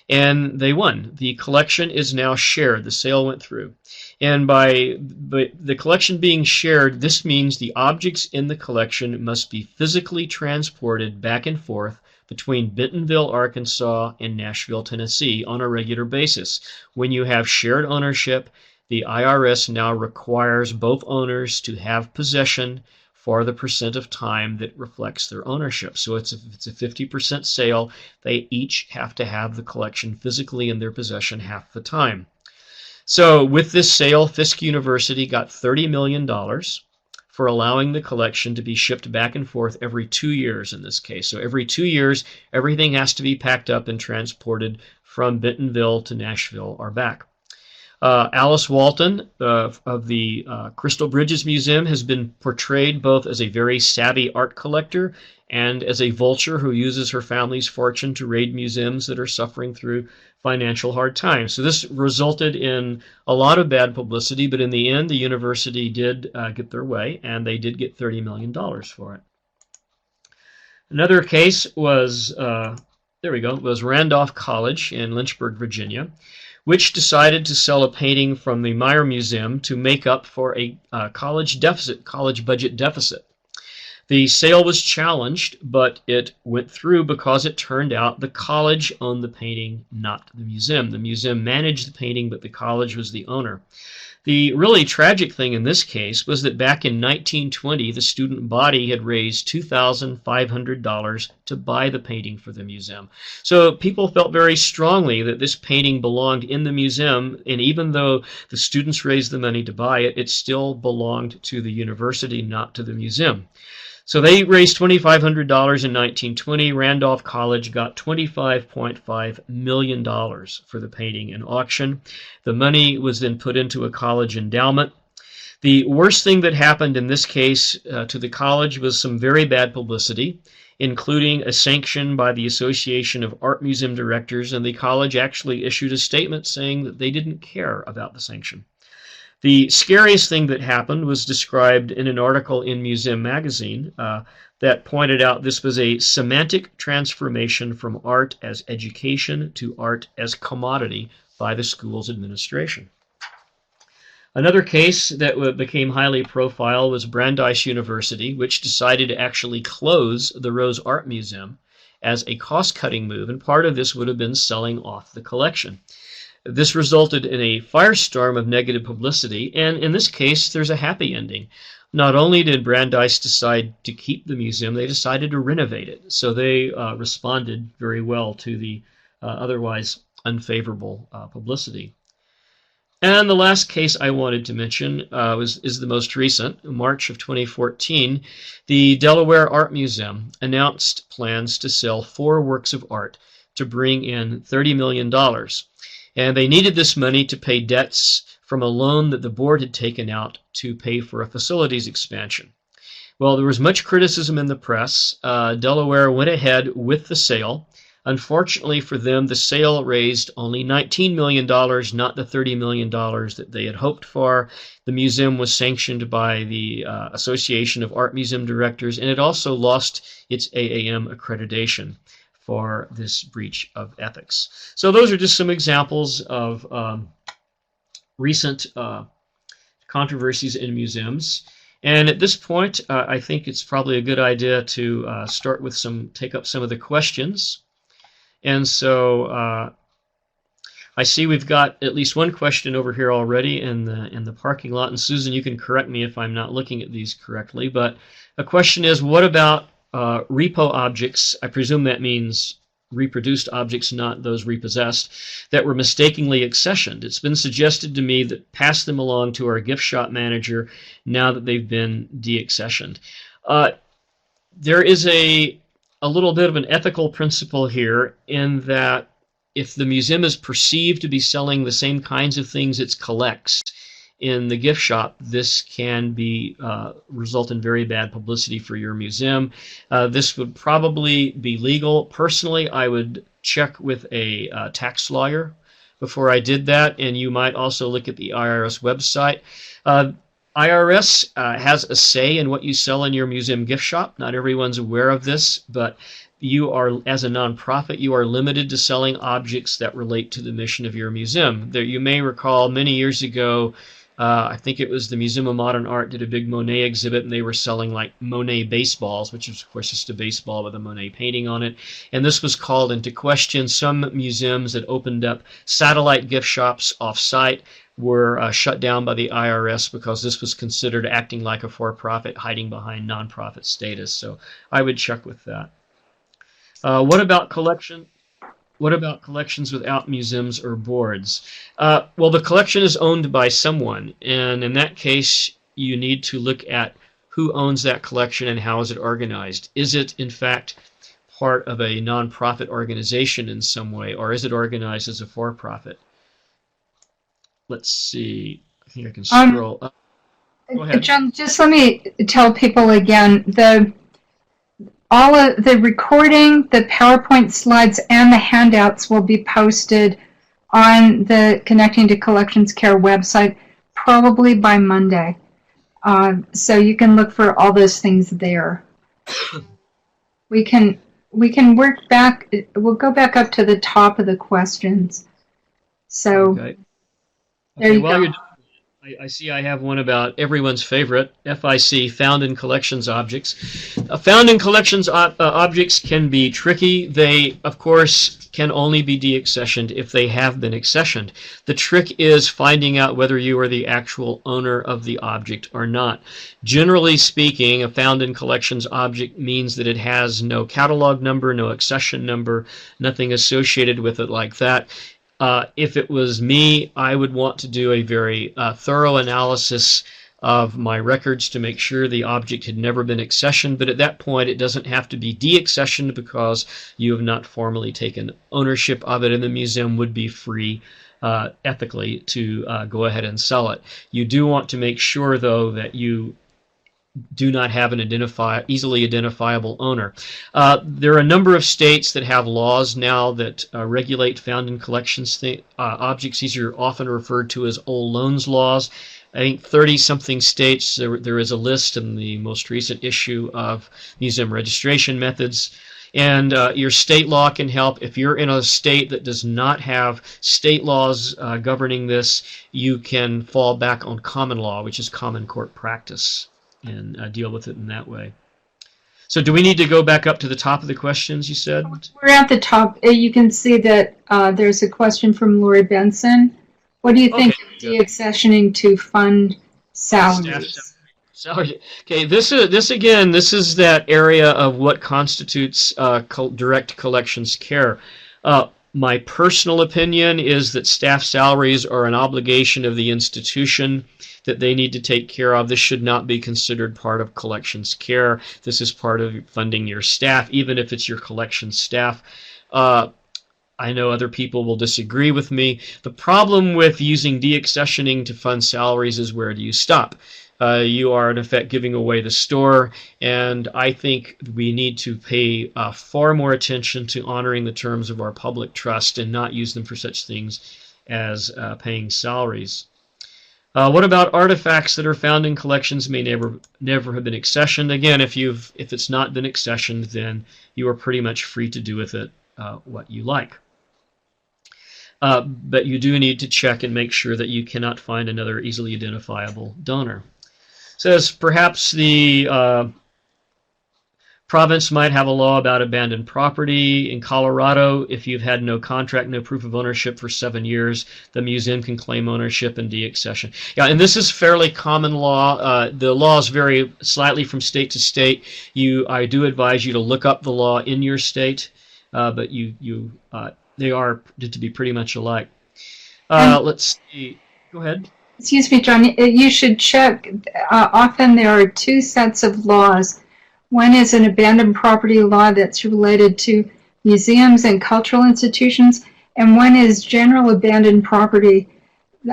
and they won. The collection is now shared. The sale went through. And by the collection being shared, this means the objects in the collection must be physically transported back and forth between Bentonville, Arkansas, and Nashville, Tennessee on a regular basis. When you have shared ownership, the IRS now requires both owners to have possession for the percent of time that reflects their ownership. So if it's a 50% sale, they each have to have the collection physically in their possession half the time. So with this sale, Fisk University got $30 million for allowing the collection to be shipped back and forth every 2 years in this case. So every 2 years, everything has to be packed up and transported from Bentonville to Nashville or back. Alice Walton of the Crystal Bridges Museum has been portrayed both as a very savvy art collector and as a vulture who uses her family's fortune to raid museums that are suffering through financial hard times. So this resulted in a lot of bad publicity, but in the end, the university did get their way, and they did get $30 million for it. Another case was, was Randolph College in Lynchburg, Virginia, which decided to sell a painting from the Meyer Museum to make up for a college budget deficit. The sale was challenged, but it went through because it turned out the college owned the painting, not the museum. The museum managed the painting, but the college was the owner. The really tragic thing in this case was that back in 1920, the student body had raised $2,500 to buy the painting for the museum. So people felt very strongly that this painting belonged in the museum, and even though the students raised the money to buy it, it still belonged to the university, not to the museum. So they raised $2,500 in 1920. Randolph College got $25.5 million for the painting in auction. The money was then put into a college endowment. The worst thing that happened in this case to the college was some very bad publicity, including a sanction by the Association of Art Museum Directors, and the college actually issued a statement saying that they didn't care about the sanction. The scariest thing that happened was described in an article in Museum Magazine that pointed out this was a semantic transformation from art as education to art as commodity by the school's administration. Another case that became highly profile was Brandeis University, which decided to actually close the Rose Art Museum as a cost-cutting move, and part of this would have been selling off the collection. This resulted in a firestorm of negative publicity, and in this case, there's a happy ending. Not only did Brandeis decide to keep the museum, they decided to renovate it. So they responded very well to the otherwise unfavorable publicity. And the last case I wanted to mention is the most recent. In March of 2014, the Delaware Art Museum announced plans to sell 4 works of art to bring in $30 million. And they needed this money to pay debts from a loan that the board had taken out to pay for a facilities expansion. Well, there was much criticism in the press. Delaware went ahead with the sale. Unfortunately for them, the sale raised only $19 million, not the $30 million that they had hoped for. The museum was sanctioned by the Association of Art Museum Directors, and it also lost its AAM accreditation for this breach of ethics. So those are just some examples of recent controversies in museums. And at this point, I think it's probably a good idea to take up some of the questions. And so I see we've got at least one question over here already in the parking lot. And Susan, you can correct me if I'm not looking at these correctly. But a question is, what about repo objects? I presume that means reproduced objects, not those repossessed, that were mistakenly accessioned. It's been suggested to me that pass them along to our gift shop manager now that they've been deaccessioned. There is a little bit of an ethical principle here in that if the museum is perceived to be selling the same kinds of things it collects in the gift shop, this can be result in very bad publicity for your museum. This would probably be legal. Personally, I would check with a tax lawyer before I did that, and you might also look at the IRS website. IRS has a say in what you sell in your museum gift shop. Not everyone's aware of this, but you are, as a nonprofit, you are limited to selling objects that relate to the mission of your museum. There, you may recall many years ago, I think it was the Museum of Modern Art did a big Monet exhibit, and they were selling like Monet baseballs, which is of course just a baseball with a Monet painting on it. And this was called into question. Some museums that opened up satellite gift shops off-site were shut down by the IRS because this was considered acting like a for-profit, hiding behind nonprofit status. So I would check with that. What about collection? What about collections without museums or boards? Well, the collection is owned by someone, and in that case, you need to look at who owns that collection and how is it organized. Is it, in fact, part of a nonprofit organization in some way, or is it organized as a for-profit? Let's see. I think I can scroll up. Go ahead. John, just let me tell people again, all of the recording, the PowerPoint slides, and the handouts will be posted on the Connecting to Collections Care website probably by Monday. So you can look for all those things there. We can work back. We'll go back up to the top of the questions. So okay. There you while go. You're I see I have one about everyone's favorite, FIC, found in collections objects. Found in collections objects can be tricky. They, of course, can only be deaccessioned if they have been accessioned. The trick is finding out whether you are the actual owner of the object or not. Generally speaking, a found in collections object means that it has no catalog number, no accession number, nothing associated with it like that. If it was me, I would want to do a very thorough analysis of my records to make sure the object had never been accessioned, but at that point it doesn't have to be deaccessioned because you have not formally taken ownership of it, and the museum would be free ethically to go ahead and sell it. You do want to make sure, though, that you do not have an easily identifiable owner. There are a number of states that have laws now that regulate found in collections objects. These are often referred to as old loans laws. I think 30-something states, there is a list in the most recent issue of museum registration methods. And your state law can help. If you're in a state that does not have state laws governing this, you can fall back on common law, which is common court practice, and deal with it in that way. So do we need to go back up to the top of the questions, you said? We're at the top. You can see that there's a question from Lori Benson. What do you think of deaccessioning to fund salaries? Salary. Okay, this is that area of what constitutes direct collections care. My personal opinion is that staff salaries are an obligation of the institution that they need to take care of. This should not be considered part of collections care. This is part of funding your staff, even if it's your collections staff. I know other people will disagree with me. The problem with using deaccessioning to fund salaries is, where do you stop? You are, in effect, giving away the store, and I think we need to pay far more attention to honoring the terms of our public trust and not use them for such things as paying salaries. What about artifacts that are found in collections may never have been accessioned? Again, if it's not been accessioned, then you are pretty much free to do with it what you like. But you do need to check and make sure that you cannot find another easily identifiable donor. It says perhaps the province might have a law about abandoned property. In Colorado, if you've had no contract, no proof of ownership for 7 years, the museum can claim ownership and deaccession. Yeah, and this is fairly common law. The laws vary slightly from state to state. I do advise you to look up the law in your state. but they are to be pretty much alike. Let's see. Go ahead. Excuse me, John. You should check. Often there are two sets of laws. One is an abandoned property law that's related to museums and cultural institutions, and one is general abandoned property.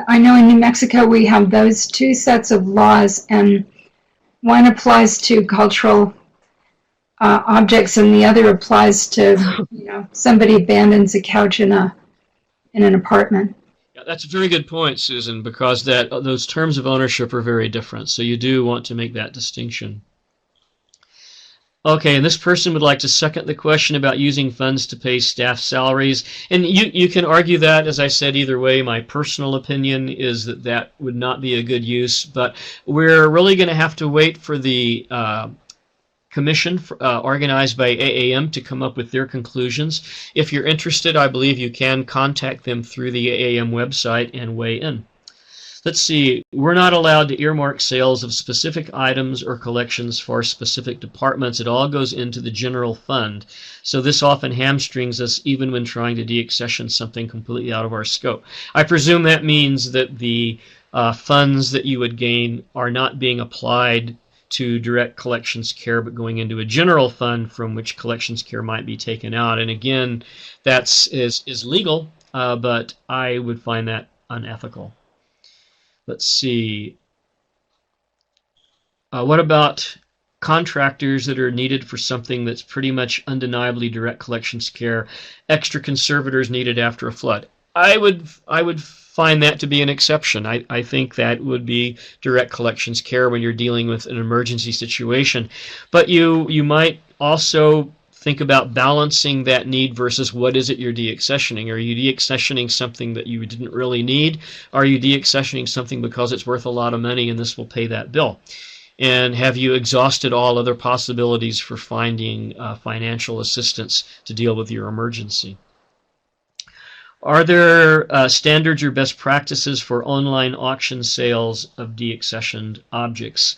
I know in New Mexico we have those two sets of laws, and one applies to cultural objects, and the other applies to, somebody abandons a couch in an apartment. Yeah, that's a very good point, Susan, because those terms of ownership are very different. So you do want to make that distinction. Okay, and this person would like to second the question about using funds to pay staff salaries. And you can argue that, as I said, either way. My personal opinion is that would not be a good use, but we're really going to have to wait for the commission organized by AAM to come up with their conclusions. If you're interested, I believe you can contact them through the AAM website and weigh in. Let's see, we're not allowed to earmark sales of specific items or collections for specific departments. It all goes into the general fund. So this often hamstrings us even when trying to deaccession something completely out of our scope. I presume that means that the funds that you would gain are not being applied to direct collections care, but going into a general fund from which collections care might be taken out. And again, that is legal, but I would find that unethical. Let's see. What about contractors that are needed for something that's pretty much undeniably direct collections care, extra conservators needed after a flood? I would find that to be an exception. I think that would be direct collections care when you're dealing with an emergency situation. But you might also think about balancing that need versus what is it you're deaccessioning. Are you deaccessioning something that you didn't really need? Are you deaccessioning something because it's worth a lot of money and this will pay that bill? And have you exhausted all other possibilities for finding financial assistance to deal with your emergency? Are there standards or best practices for online auction sales of deaccessioned objects?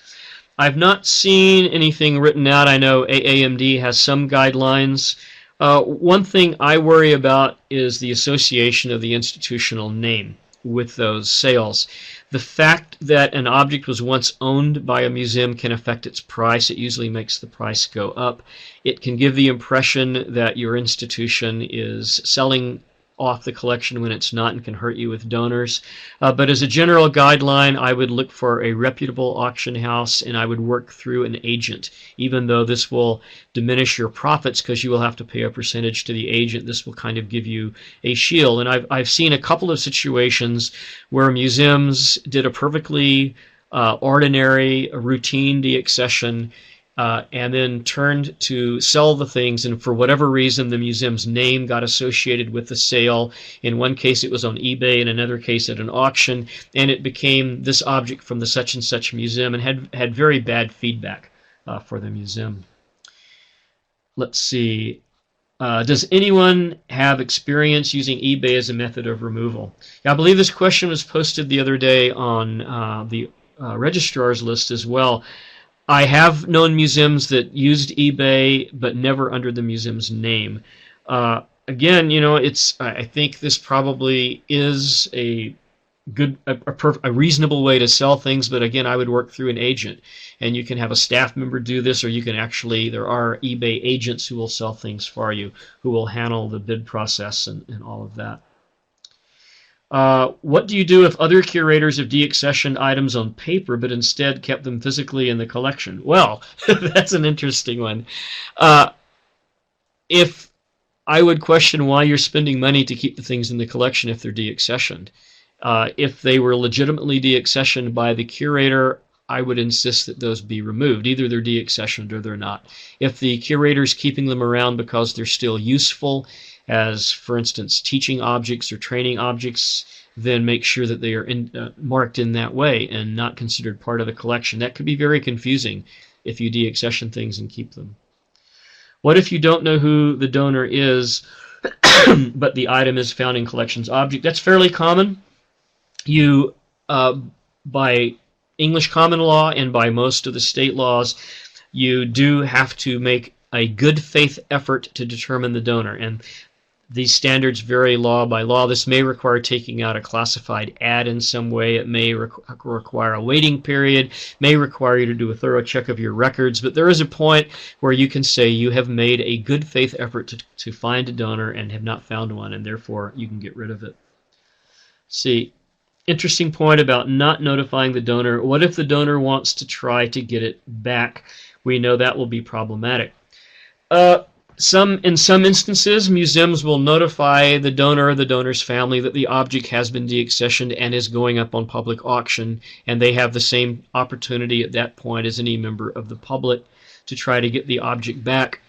I've not seen anything written out. I know AAMD has some guidelines. One thing I worry about is the association of the institutional name with those sales. The fact that an object was once owned by a museum can affect its price. It usually makes the price go up. It can give the impression that your institution is selling off the collection when it's not and can hurt you with donors. But as a general guideline, I would look for a reputable auction house and I would work through an agent. Even though this will diminish your profits because you will have to pay a percentage to the agent, this will kind of give you a shield. And I've seen a couple of situations where museums did a perfectly ordinary, routine deaccession and then turned to sell the things, and for whatever reason the museum's name got associated with the sale. In one case it was on eBay, in another case at an auction, and it became this object from the such and such museum, and had very bad feedback for the museum. Let's see. Does anyone have experience using eBay as a method of removal? I believe this question was posted the other day on the registrar's list as well. I have known museums that used eBay, but never under the museum's name. Again, I think this probably is a reasonable way to sell things, but again, I would work through an agent. And you can have a staff member do this, or you can there are eBay agents who will sell things for you, who will handle the bid process and all of that. What do you do if other curators have deaccessioned items on paper but instead kept them physically in the collection? Well, that's an interesting one. If I would question why you're spending money to keep the things in the collection if they're deaccessioned. If they were legitimately deaccessioned by the curator, I would insist that those be removed. Either they're deaccessioned or they're not. If the curator's keeping them around because they're still useful, as, for instance, teaching objects or training objects, then make sure that they are marked in that way and not considered part of the collection. That could be very confusing if you deaccession things and keep them. What if you don't know who the donor is, but the item is found in collections object? That's fairly common. You, by English common law and by most of the state laws, you do have to make a good faith effort to determine the donor. And these standards vary law by law. This may require taking out a classified ad in some way. It may require a waiting period, may require you to do a thorough check of your records, but there is a point where you can say you have made a good faith effort to find a donor and have not found one, and therefore you can get rid of it. See, interesting point about not notifying the donor. What if the donor wants to try to get it back? We know that will be problematic. In some instances, museums will notify the donor or the donor's family that the object has been deaccessioned and is going up on public auction, and they have the same opportunity at that point as any member of the public to try to get the object back.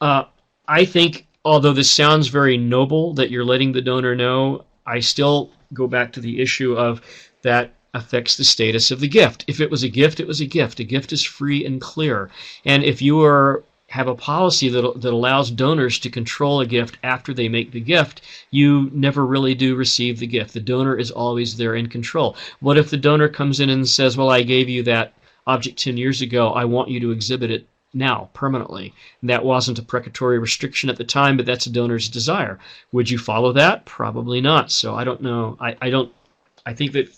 I think, although this sounds very noble that you're letting the donor know, I still go back to the issue of that affects the status of the gift. If it was a gift, it was a gift. A gift is free and clear. And if you have a policy that allows donors to control a gift after they make the gift, you never really do receive the gift. The donor is always there in control. What if the donor comes in and says, well, I gave you that object 10 years ago. I want you to exhibit it now, permanently. And that wasn't a precatory restriction at the time, but that's a donor's desire. Would you follow that? Probably not. So I don't know. I think that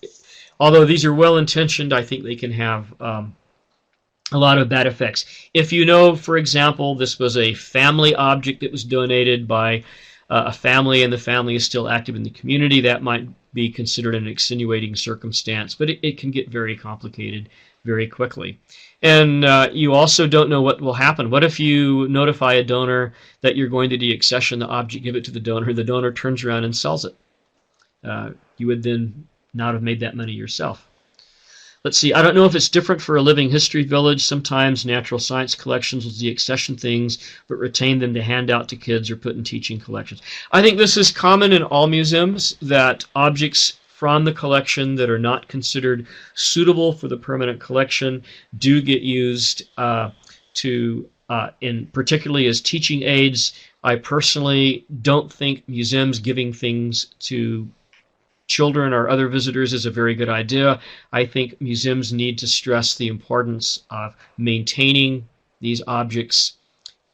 although these are well-intentioned, I think they can have a lot of bad effects. If you know, for example, this was a family object that was donated by a family and the family is still active in the community, that might be considered an extenuating circumstance, but it can get very complicated very quickly. And you also don't know what will happen. What if you notify a donor that you're going to deaccession the object, give it to the donor turns around and sells it? You would then not have made that money yourself. Let's see, I don't know if it's different for a living history village. Sometimes natural science collections will deaccession things, but retain them to hand out to kids or put in teaching collections. I think this is common in all museums, that objects from the collection that are not considered suitable for the permanent collection do get used particularly as teaching aids. I personally don't think museums giving things to children or other visitors is a very good idea. I think museums need to stress the importance of maintaining these objects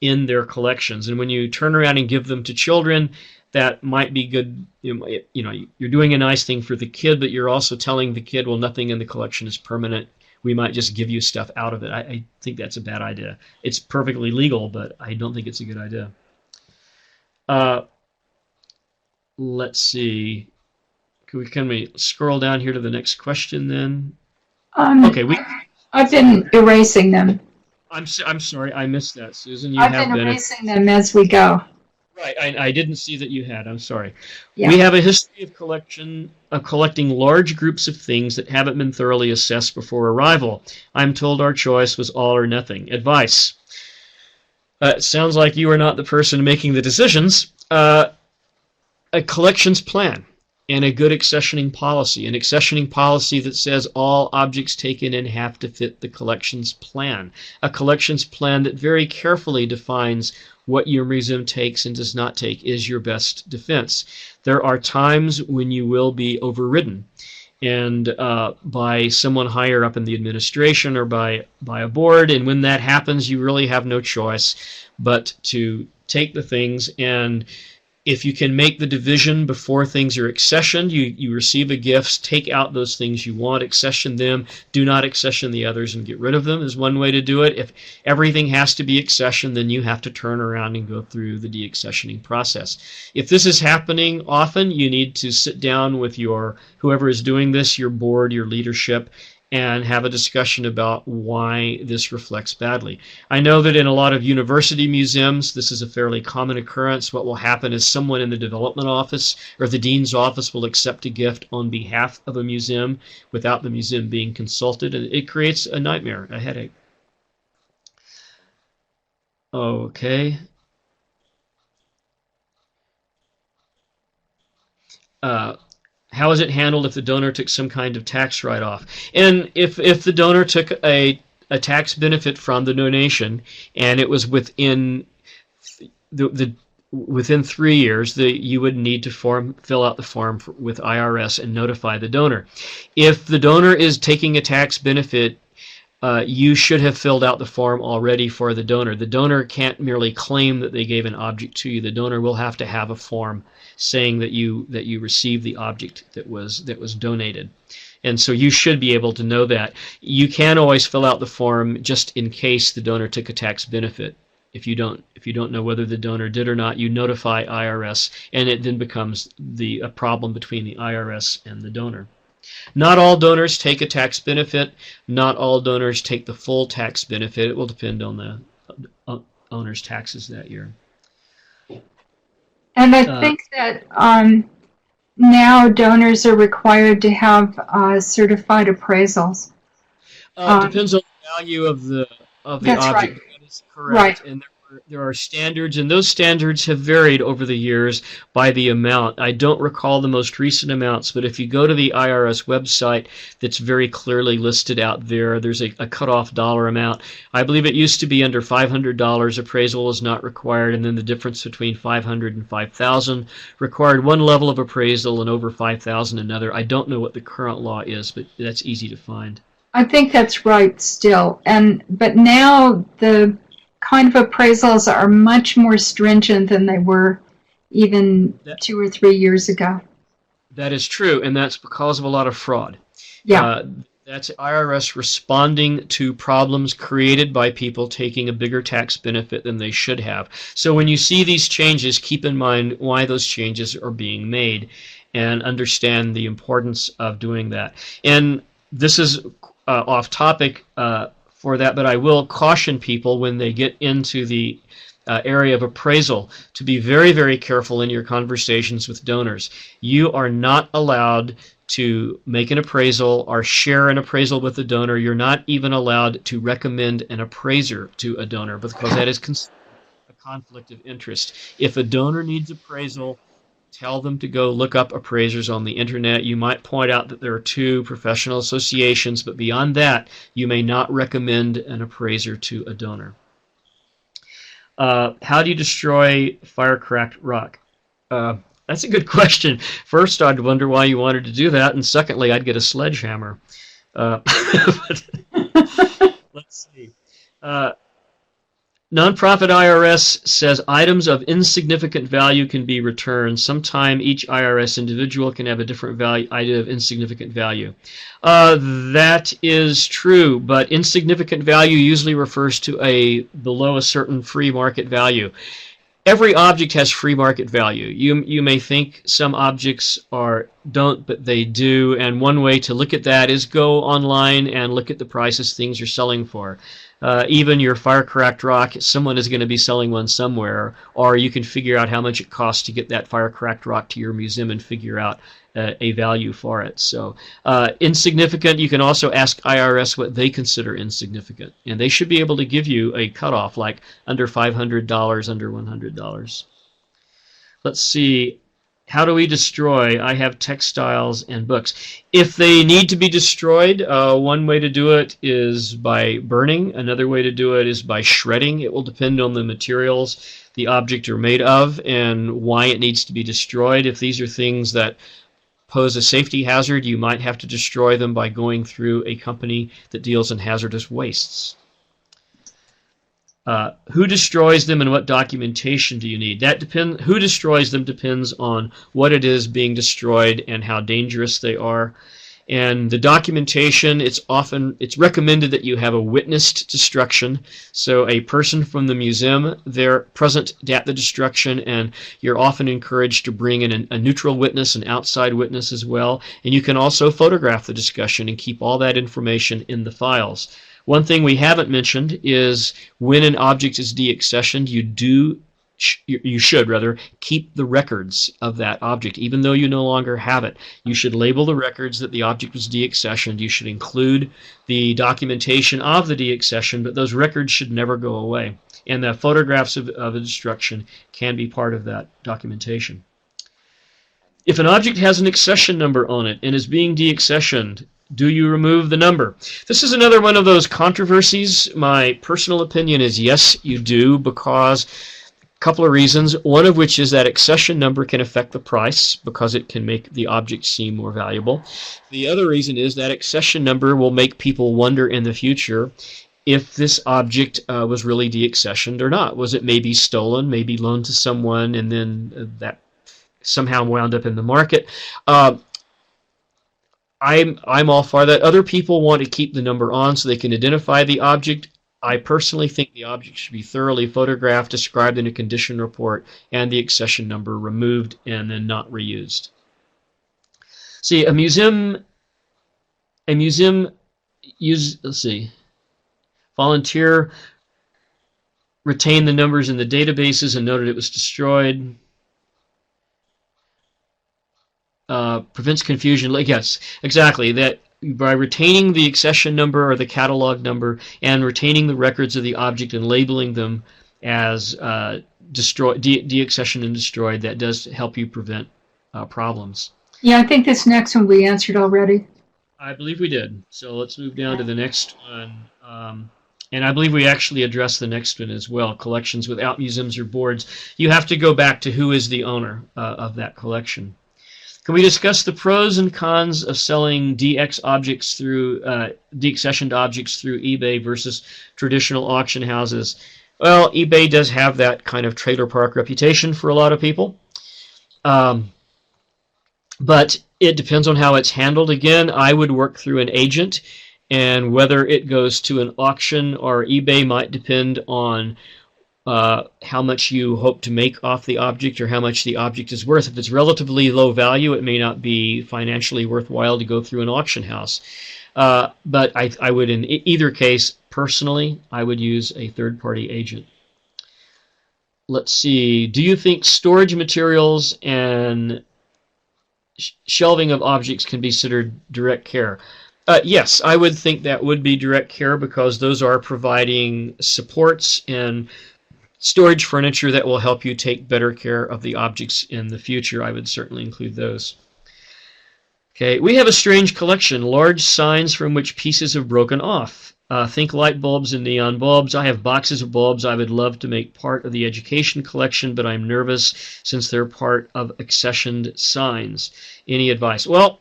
in their collections. And when you turn around and give them to children, that might be good. You're doing a nice thing for the kid, but you're also telling the kid, well, nothing in the collection is permanent. We might just give you stuff out of it. I think that's a bad idea. It's perfectly legal, but I don't think it's a good idea. Let's see. Can we scroll down here to the next question then? Okay, I've been erasing them. I'm sorry, I missed that, Susan. I've been erasing them as we go. Right, I didn't see that you had. I'm sorry. Yeah. We have a history of collecting large groups of things that haven't been thoroughly assessed before arrival. I'm told our choice was all or nothing. Advice. It sounds like you are not the person making the decisions. A collections plan and a good accessioning policy. An accessioning policy that says all objects taken in have to fit the collections plan. A collections plan that very carefully defines what your museum takes and does not take is your best defense. There are times when you will be overridden, and by someone higher up in the administration or by a board, and when that happens, you really have no choice but to take the things. And if you can make the division before things are accessioned, you receive a gift, take out those things you want, accession them, do not accession the others and get rid of them is one way to do it. If everything has to be accessioned, then you have to turn around and go through the deaccessioning process. If this is happening often, you need to sit down with whoever is doing this, your board, your leadership, and have a discussion about why this reflects badly. I know that in a lot of university museums, this is a fairly common occurrence. What will happen is someone in the development office or the dean's office will accept a gift on behalf of a museum without the museum being consulted, and it creates a nightmare, a headache. Okay. How is it handled if the donor took some kind of tax write-off? And if the donor took a tax benefit from the donation and it was within within 3 years, you would need to fill out the form with IRS and notify the donor. If the donor is taking a tax benefit you should have filled out the form already for the donor. The donor can't merely claim that they gave an object to you. The donor will have to have a form saying that you received the object that was donated. And so you should be able to know that. You can always fill out the form just in case the donor took a tax benefit. If you don't know whether the donor did or not, you notify IRS, and it then becomes a problem between the IRS and the donor. Not all donors take a tax benefit. Not all donors take the full tax benefit. It will depend on the owner's taxes that year. And I think that now donors are required to have certified appraisals. Depends on the value of the That's object. right. That is correct. Right. And there are standards, and those standards have varied over the years by the amount. I don't recall the most recent amounts, but if you go to the IRS website, that's very clearly listed out there. There's a cutoff dollar amount. I believe it used to be under $500 appraisal is not required, and then the difference between $500 and $5,000 required one level of appraisal, and over $5,000 another. I don't know what the current law is, but that's easy to find. I think that's right still. But now the kind of appraisals are much more stringent than they were even 2 or 3 years ago. That is true, and that's because of a lot of fraud. Yeah. That's IRS responding to problems created by people taking a bigger tax benefit than they should have. So when you see these changes, keep in mind why those changes are being made and understand the importance of doing that. And this is off topic for that, but I will caution people when they get into the area of appraisal to be very, very careful in your conversations with donors. You are not allowed to make an appraisal or share an appraisal with the donor. You're not even allowed to recommend an appraiser to a donor because that is considered a conflict of interest. If a donor needs appraisal, tell them to go look up appraisers on the internet. You might point out that there are 2 professional associations, but beyond that, you may not recommend an appraiser to a donor. How do you destroy fire-cracked rock? That's a good question. First, I'd wonder why you wanted to do that, and secondly, I'd get a sledgehammer. But let's see. Nonprofit IRS says items of insignificant value can be returned. Sometime each IRS individual can have a different value, item of insignificant value. That is true, but insignificant value usually refers to below a certain free market value. Every object has free market value. You may think some objects don't, but they do. And one way to look at that is go online and look at the prices things are selling for. Even your fire-cracked rock, someone is going to be selling one somewhere, or you can figure out how much it costs to get that fire-cracked rock to your museum and figure out a value for it. So insignificant, you can also ask IRS what they consider insignificant, and they should be able to give you a cutoff, like under $500, under $100. Let's see. How do we destroy? I have textiles and books. If they need to be destroyed, one way to do it is by burning. Another way to do it is by shredding. It will depend on the materials the object are made of and why it needs to be destroyed. If these are things that pose a safety hazard, you might have to destroy them by going through a company that deals in hazardous wastes. Who destroys them and what documentation do you need? That depends. Who destroys them depends on what it is being destroyed and how dangerous they are. And the documentation, it's recommended that you have a witnessed destruction. So a person from the museum, they're present at the destruction, and you're often encouraged to bring in a neutral witness, an outside witness as well. And you can also photograph the discussion and keep all that information in the files. One thing we haven't mentioned is when an object is deaccessioned, you should keep the records of that object, even though you no longer have it. You should label the records that the object was deaccessioned. You should include the documentation of the deaccession, but those records should never go away. And the photographs of the destruction can be part of that documentation. If an object has an accession number on it and is being deaccessioned, do you remove the number? This is another one of those controversies. My personal opinion is yes, you do, because couple of reasons, one of which is that accession number can affect the price because it can make the object seem more valuable. The other reason is that accession number will make people wonder in the future if this object was really deaccessioned or not. Was it maybe stolen, maybe loaned to someone, and then that somehow wound up in the market? I'm all for that. Other people want to keep the number on so they can identify the object. I personally think the object should be thoroughly photographed, described in a condition report, and the accession number removed and then not reused. See, a museum volunteer retained the numbers in the databases and noted it was destroyed. Prevents confusion. Yes, exactly. That by retaining the accession number or the catalog number and retaining the records of the object and labeling them as deaccessioned and destroyed, that does help you prevent problems. Yeah, I think this next one we answered already. I believe we did. So let's move down to the next one. And I believe we actually addressed the next one as well, collections without museums or boards. You have to go back to who is the owner of that collection. Can we discuss the pros and cons of selling deaccessioned objects through eBay versus traditional auction houses? Well, eBay does have that kind of trailer park reputation for a lot of people. But it depends on how it's handled. Again, I would work through an agent, and whether it goes to an auction or eBay might depend on how much you hope to make off the object or how much the object is worth. If it's relatively low value, it may not be financially worthwhile to go through an auction house. But I would, in either case, personally, I would use a third-party agent. Let's see. Do you think storage materials and shelving of objects can be considered direct care? Yes, I would think that would be direct care because those are providing supports and storage furniture that will help you take better care of the objects in the future. I would certainly include those. Okay, we have a strange collection, large signs from which pieces have broken off. Think light bulbs and neon bulbs. I have boxes of bulbs I would love to make part of the education collection, but I'm nervous since they're part of accessioned signs. Any advice? Well,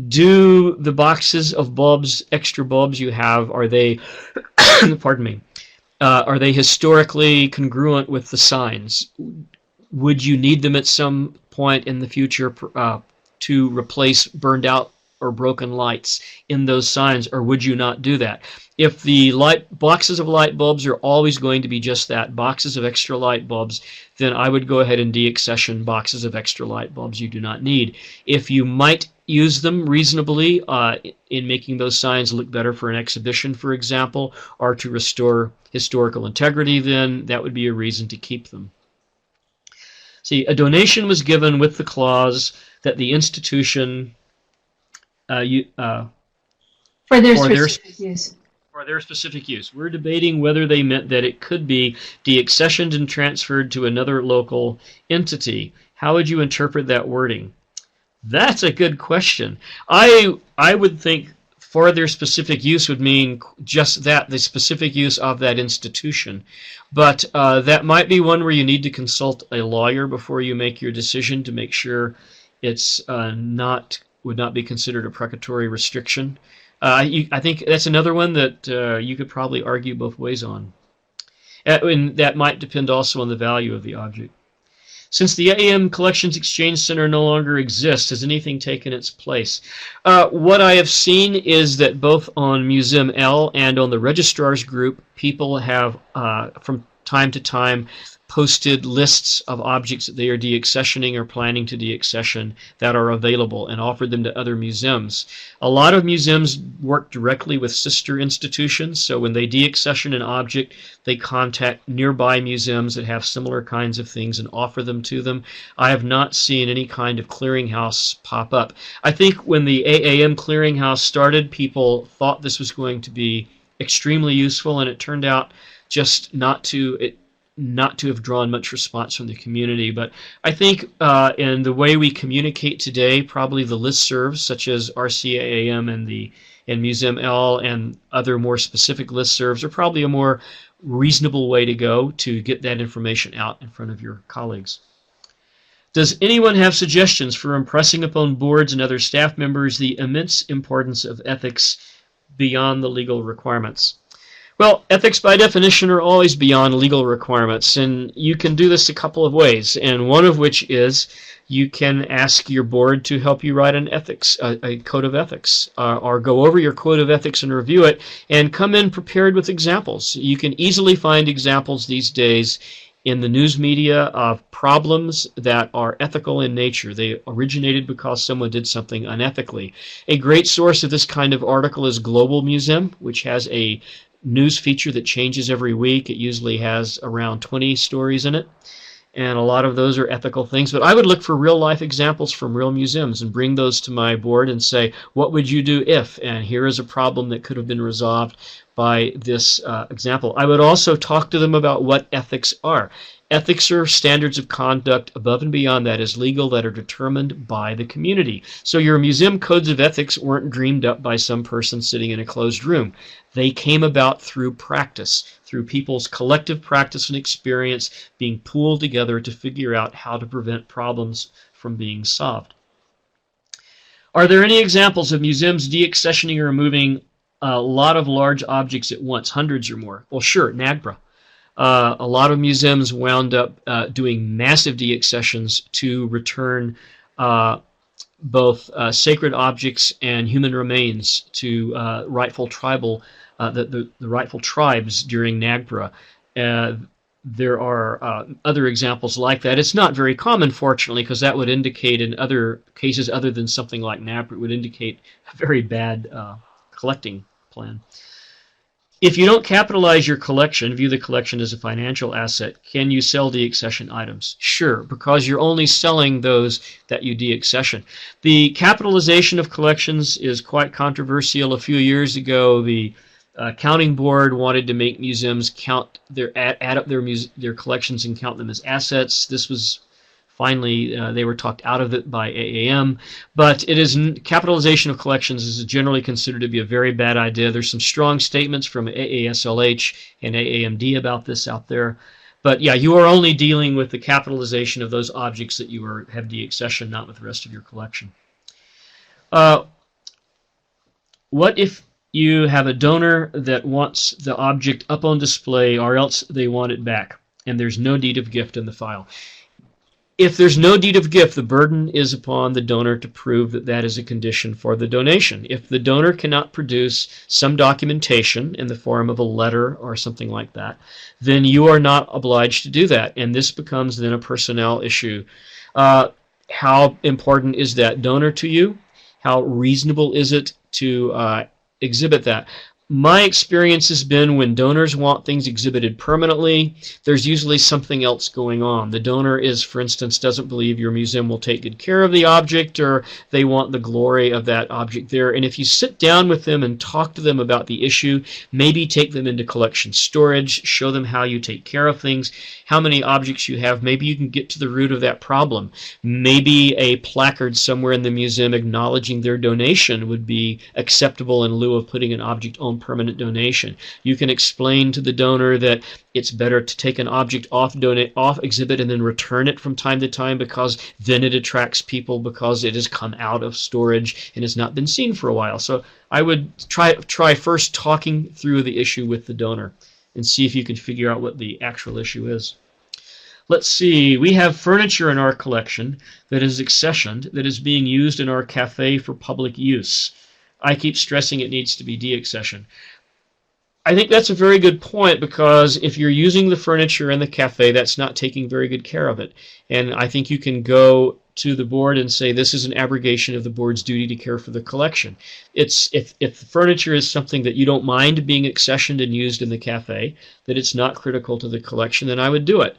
do the boxes of bulbs, extra bulbs you have, are they, pardon me, are they historically congruent with the signs? Would you need them at some point in the future to replace burned out or broken lights in those signs, or would you not do that? If the boxes of light bulbs are always going to be just that, boxes of extra light bulbs, then I would go ahead and deaccession boxes of extra light bulbs you do not need. If you might use them reasonably in making those signs look better for an exhibition, for example, or to restore historical integrity, then that would be a reason to keep them. See, a donation was given with the clause that the institution for their specific use. For their specific use. We're debating whether they meant that it could be deaccessioned and transferred to another local entity. How would you interpret that wording? That's a good question. I would think for their specific use would mean just that, the specific use of that institution. But that might be one where you need to consult a lawyer before you make your decision to make sure it's would not be considered a precatory restriction. I think that's another one that you could probably argue both ways on. And that might depend also on the value of the object. Since the AAM Collections Exchange Center no longer exists, has anything taken its place? What I have seen is that both on Museum L and on the Registrar's Group, people have, from time to time, posted lists of objects that they are deaccessioning or planning to deaccession that are available and offered them to other museums. A lot of museums work directly with sister institutions, so when they deaccession an object, they contact nearby museums that have similar kinds of things and offer them to them. I have not seen any kind of clearinghouse pop up. I think when the AAM clearinghouse started, people thought this was going to be extremely useful, and it turned out just not to have drawn much response from the community. But I think in the way we communicate today, probably the listservs such as RCAAM and the and MuseumL and other more specific listservs are probably a more reasonable way to go to get that information out in front of your colleagues. Does anyone have suggestions for impressing upon boards and other staff members the immense importance of ethics beyond the legal requirements? Well, ethics by definition are always beyond legal requirements, and you can do this a couple of ways, and one of which is you can ask your board to help you write an ethics, a code of ethics, or go over your code of ethics and review it, and come in prepared with examples. You can easily find examples these days in the news media of problems that are ethical in nature. They originated because someone did something unethically. A great source of this kind of article is Global Museum, which has a news feature that changes every week. It usually has around 20 stories in it, and a lot of those are ethical things. But I would look for real-life examples from real museums and bring those to my board and say, what would you do if? And here is a problem that could have been resolved by this example. I would also talk to them about what ethics are. Ethics are standards of conduct above and beyond that is legal that are determined by the community. So your museum codes of ethics weren't dreamed up by some person sitting in a closed room. They came about through practice, through people's collective practice and experience being pooled together to figure out how to prevent problems from being solved. Are there any examples of museums deaccessioning or removing a lot of large objects at once, hundreds or more? Well, sure, NAGPRA. A lot of museums wound up doing massive deaccessions to return both sacred objects and human remains to rightful tribal, the rightful tribes during NAGPRA. There are other examples like that. It's not very common, fortunately, because that would indicate in other cases other than something like NAGPRA, it would indicate a very bad collecting plan. If you don't capitalize your collection, view the collection as a financial asset, can you sell deaccession items? Sure, because you're only selling those that you deaccession. The capitalization of collections is quite controversial. A few years ago, the accounting board wanted to make museums add up their collections and count them as assets. This was finally, they were talked out of it by AAM, but capitalization of collections is generally considered to be a very bad idea. There's some strong statements from AASLH and AAMD about this out there. But yeah, you are only dealing with the capitalization of those objects that you have deaccessioned, not with the rest of your collection. What if you have a donor that wants the object up on display or else they want it back, and there's no deed of gift in the file? If there's no deed of gift, the burden is upon the donor to prove that that is a condition for the donation. If the donor cannot produce some documentation in the form of a letter or something like that, then you are not obliged to do that, and this becomes then a personnel issue. How important is that donor to you? How reasonable is it to exhibit that? My experience has been when donors want things exhibited permanently, there's usually something else going on. The donor for instance, doesn't believe your museum will take good care of the object, or they want the glory of that object there. And if you sit down with them and talk to them about the issue, maybe take them into collection storage, show them how you take care of things, how many objects you have, maybe you can get to the root of that problem. Maybe a placard somewhere in the museum acknowledging their donation would be acceptable in lieu of putting an object on permanent donation. You can explain to the donor that it's better to take an object off exhibit and then return it from time to time, because then it attracts people because it has come out of storage and has not been seen for a while. So I would try first talking through the issue with the donor and see if you can figure out what the actual issue is. Let's see, we have furniture in our collection that is accessioned, that is being used in our cafe for public use. I keep stressing it needs to be deaccessioned. I think that's a very good point, because if you're using the furniture in the cafe, that's not taking very good care of it. And I think you can go to the board and say this is an abrogation of the board's duty to care for the collection. If the furniture is something that you don't mind being accessioned and used in the cafe, that it's not critical to the collection, then I would do it.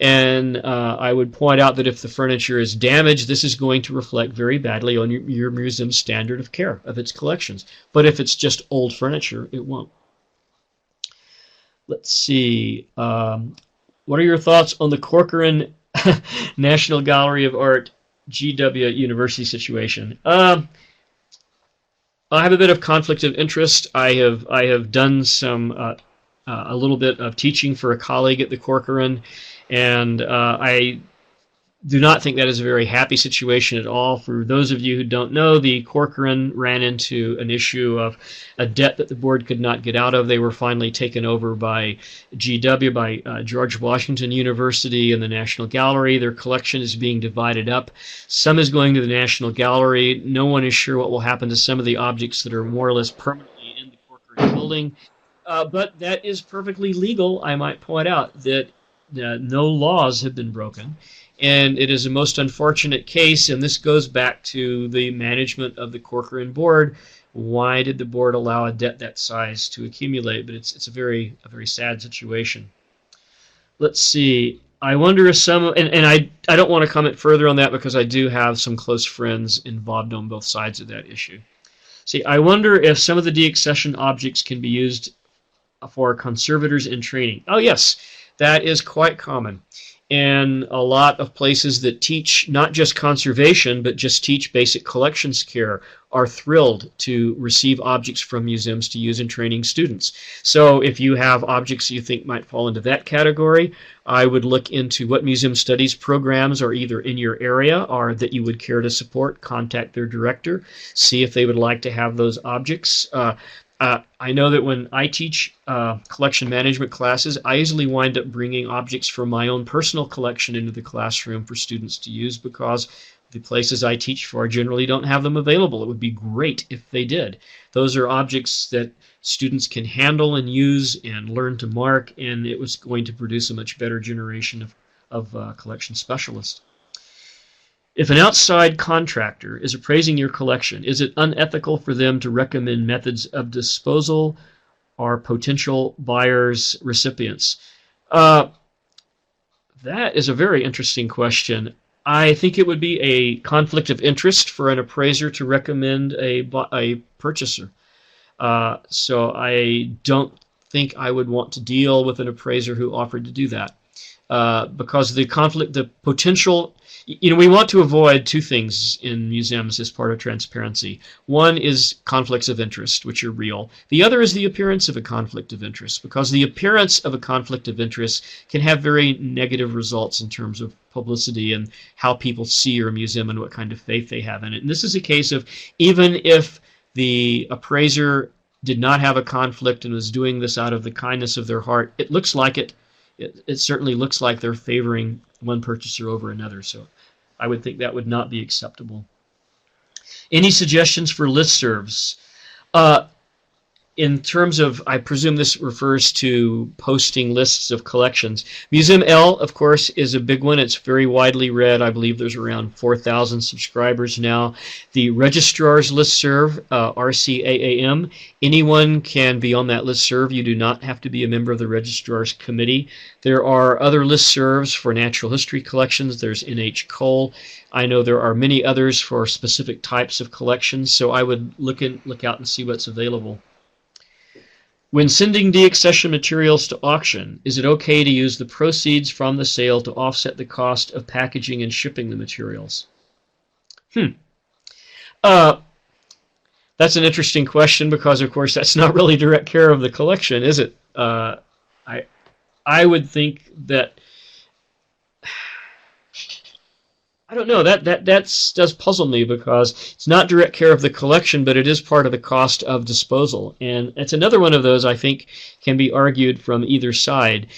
And I would point out that if the furniture is damaged, this is going to reflect very badly on your museum's standard of care of its collections. But if it's just old furniture, it won't. Let's see. What are your thoughts on the Corcoran National Gallery of Art GW University situation? I have a bit of conflict of interest. I have done some a little bit of teaching for a colleague at the Corcoran, and I do not think that is a very happy situation at all. For those of you who don't know, the Corcoran ran into an issue of a debt that the board could not get out of. They were finally taken over by GW, by George Washington University and the National Gallery. Their collection is being divided up. Some is going to the National Gallery. No one is sure what will happen to some of the objects that are more or less permanently in the Corcoran building. But that is perfectly legal. I might point out that no laws have been broken. And it is a most unfortunate case, and this goes back to the management of the Corcoran board. Why did the board allow a debt that size to accumulate? But it's a very sad situation. Let's see. I wonder if some, and I don't want to comment further on that because I do have some close friends involved on both sides of that issue. See, I wonder if some of the deaccession objects can be used for conservators in training. Oh yes, that is quite common. And a lot of places that teach not just conservation, but just teach basic collections care are thrilled to receive objects from museums to use in training students. So if you have objects you think might fall into that category, I would look into what museum studies programs are either in your area or that you would care to support. Contact their director, see if they would like to have those objects. I know that when I teach collection management classes, I usually wind up bringing objects from my own personal collection into the classroom for students to use because the places I teach for generally don't have them available. It would be great if they did. Those are objects that students can handle and use and learn to mark, and it was going to produce a much better generation of collection specialists. If an outside contractor is appraising your collection, is it unethical for them to recommend methods of disposal or potential buyers' recipients? That is a very interesting question. I think it would be a conflict of interest for an appraiser to recommend a purchaser. So I don't think I would want to deal with an appraiser who offered to do that. Because the conflict, the potential, we want to avoid two things in museums as part of transparency. One is conflicts of interest, which are real. The other is the appearance of a conflict of interest, because the appearance of a conflict of interest can have very negative results in terms of publicity and how people see your museum and what kind of faith they have in it. And this is a case of, even if the appraiser did not have a conflict and was doing this out of the kindness of their heart, it looks like it. It certainly looks like they're favoring one purchaser over another, so I would think that would not be acceptable. Any suggestions for listservs? In terms of, I presume this refers to posting lists of collections. Museum L, of course, is a big one. It's very widely read. I believe there's around 4,000 subscribers now. The Registrar's Listserv, RCAAM, anyone can be on that listserv. You do not have to be a member of the Registrar's Committee. There are other listservs for natural history collections. There's NH Cole. I know there are many others for specific types of collections, so I would look out and see what's available. When sending deaccession materials to auction, is it okay to use the proceeds from the sale to offset the cost of packaging and shipping the materials? That's an interesting question because, of course, that's not really direct care of the collection, is it? I would think that, I don't know, that does puzzle me because it's not direct care of the collection, but it is part of the cost of disposal. And it's another one of those I think can be argued from either side.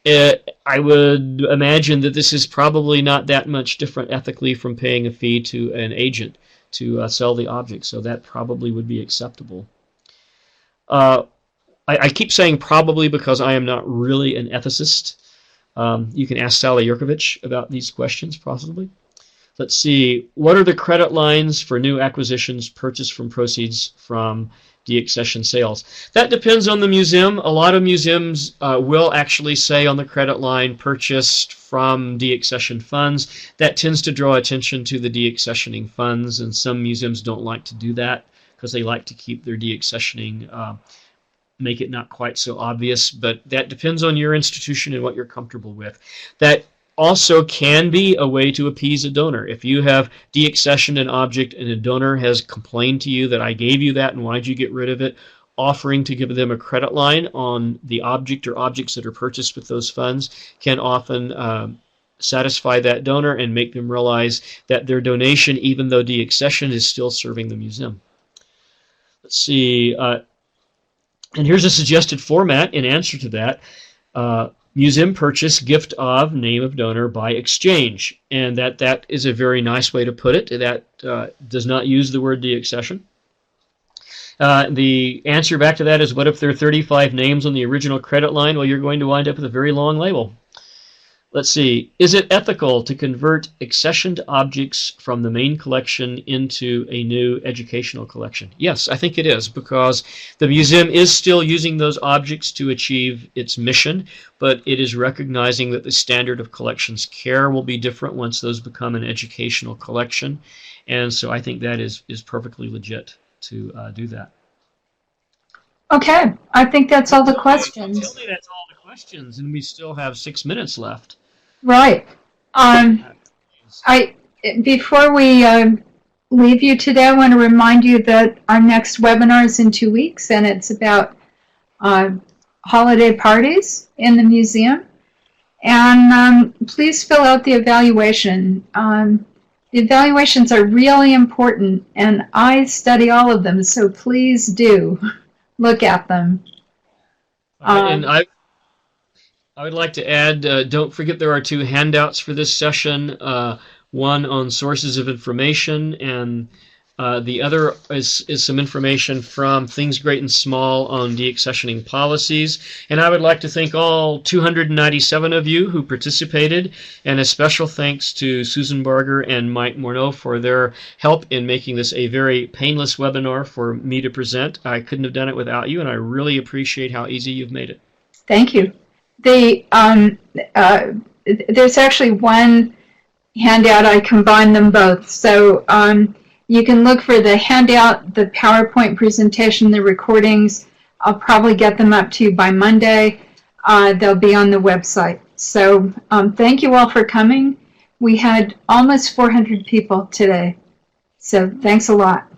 I would imagine that this is probably not that much different ethically from paying a fee to an agent to sell the object, so that probably would be acceptable. I keep saying probably because I am not really an ethicist. You can ask Sally Yurkovich about these questions, possibly. Let's see, what are the credit lines for new acquisitions purchased from proceeds from deaccession sales? That depends on the museum. A lot of museums will actually say on the credit line purchased from deaccession funds. That tends to draw attention to the deaccessioning funds, and some museums don't like to do that because they like to keep their deaccessioning, make it not quite so obvious, but that depends on your institution and what you're comfortable with. That also can be a way to appease a donor. If you have deaccessioned an object and a donor has complained to you that I gave you that and why'd you get rid of it, offering to give them a credit line on the object or objects that are purchased with those funds can often satisfy that donor and make them realize that their donation, even though deaccessioned, is still serving the museum. Let's see. And here's a suggested format in answer to that. Museum purchase, gift of, name of donor, by exchange. And that is a very nice way to put it. That does not use the word deaccession. The answer back to that is, what if there are 35 names on the original credit line? Well, you're going to wind up with a very long label. Let's see. Is it ethical to convert accessioned objects from the main collection into a new educational collection? Yes, I think it is, because the museum is still using those objects to achieve its mission, but it is recognizing that the standard of collections care will be different once those become an educational collection. And so I think that is perfectly legit to do that. Okay, I think that's all the questions. Tell me that's all the questions, and we still have 6 minutes left. Right. Before we leave you today, I want to remind you that our next webinar is in 2 weeks, and it's about holiday parties in the museum. And please fill out the evaluation. The evaluations are really important, and I study all of them, so please do look at them. And I would like to add, don't forget there are 2 handouts for this session, one on sources of information, and the other is some information from Things Great and Small on deaccessioning policies. And I would like to thank all 297 of you who participated, and a special thanks to Susan Barger and Mike Morneau for their help in making this a very painless webinar for me to present. I couldn't have done it without you, and I really appreciate how easy you've made it. Thank you. There's actually one handout. I combined them both. So you can look for the handout, the PowerPoint presentation, the recordings. I'll probably get them up to you by Monday. They'll be on the website. So thank you all for coming. We had almost 400 people today. So thanks a lot.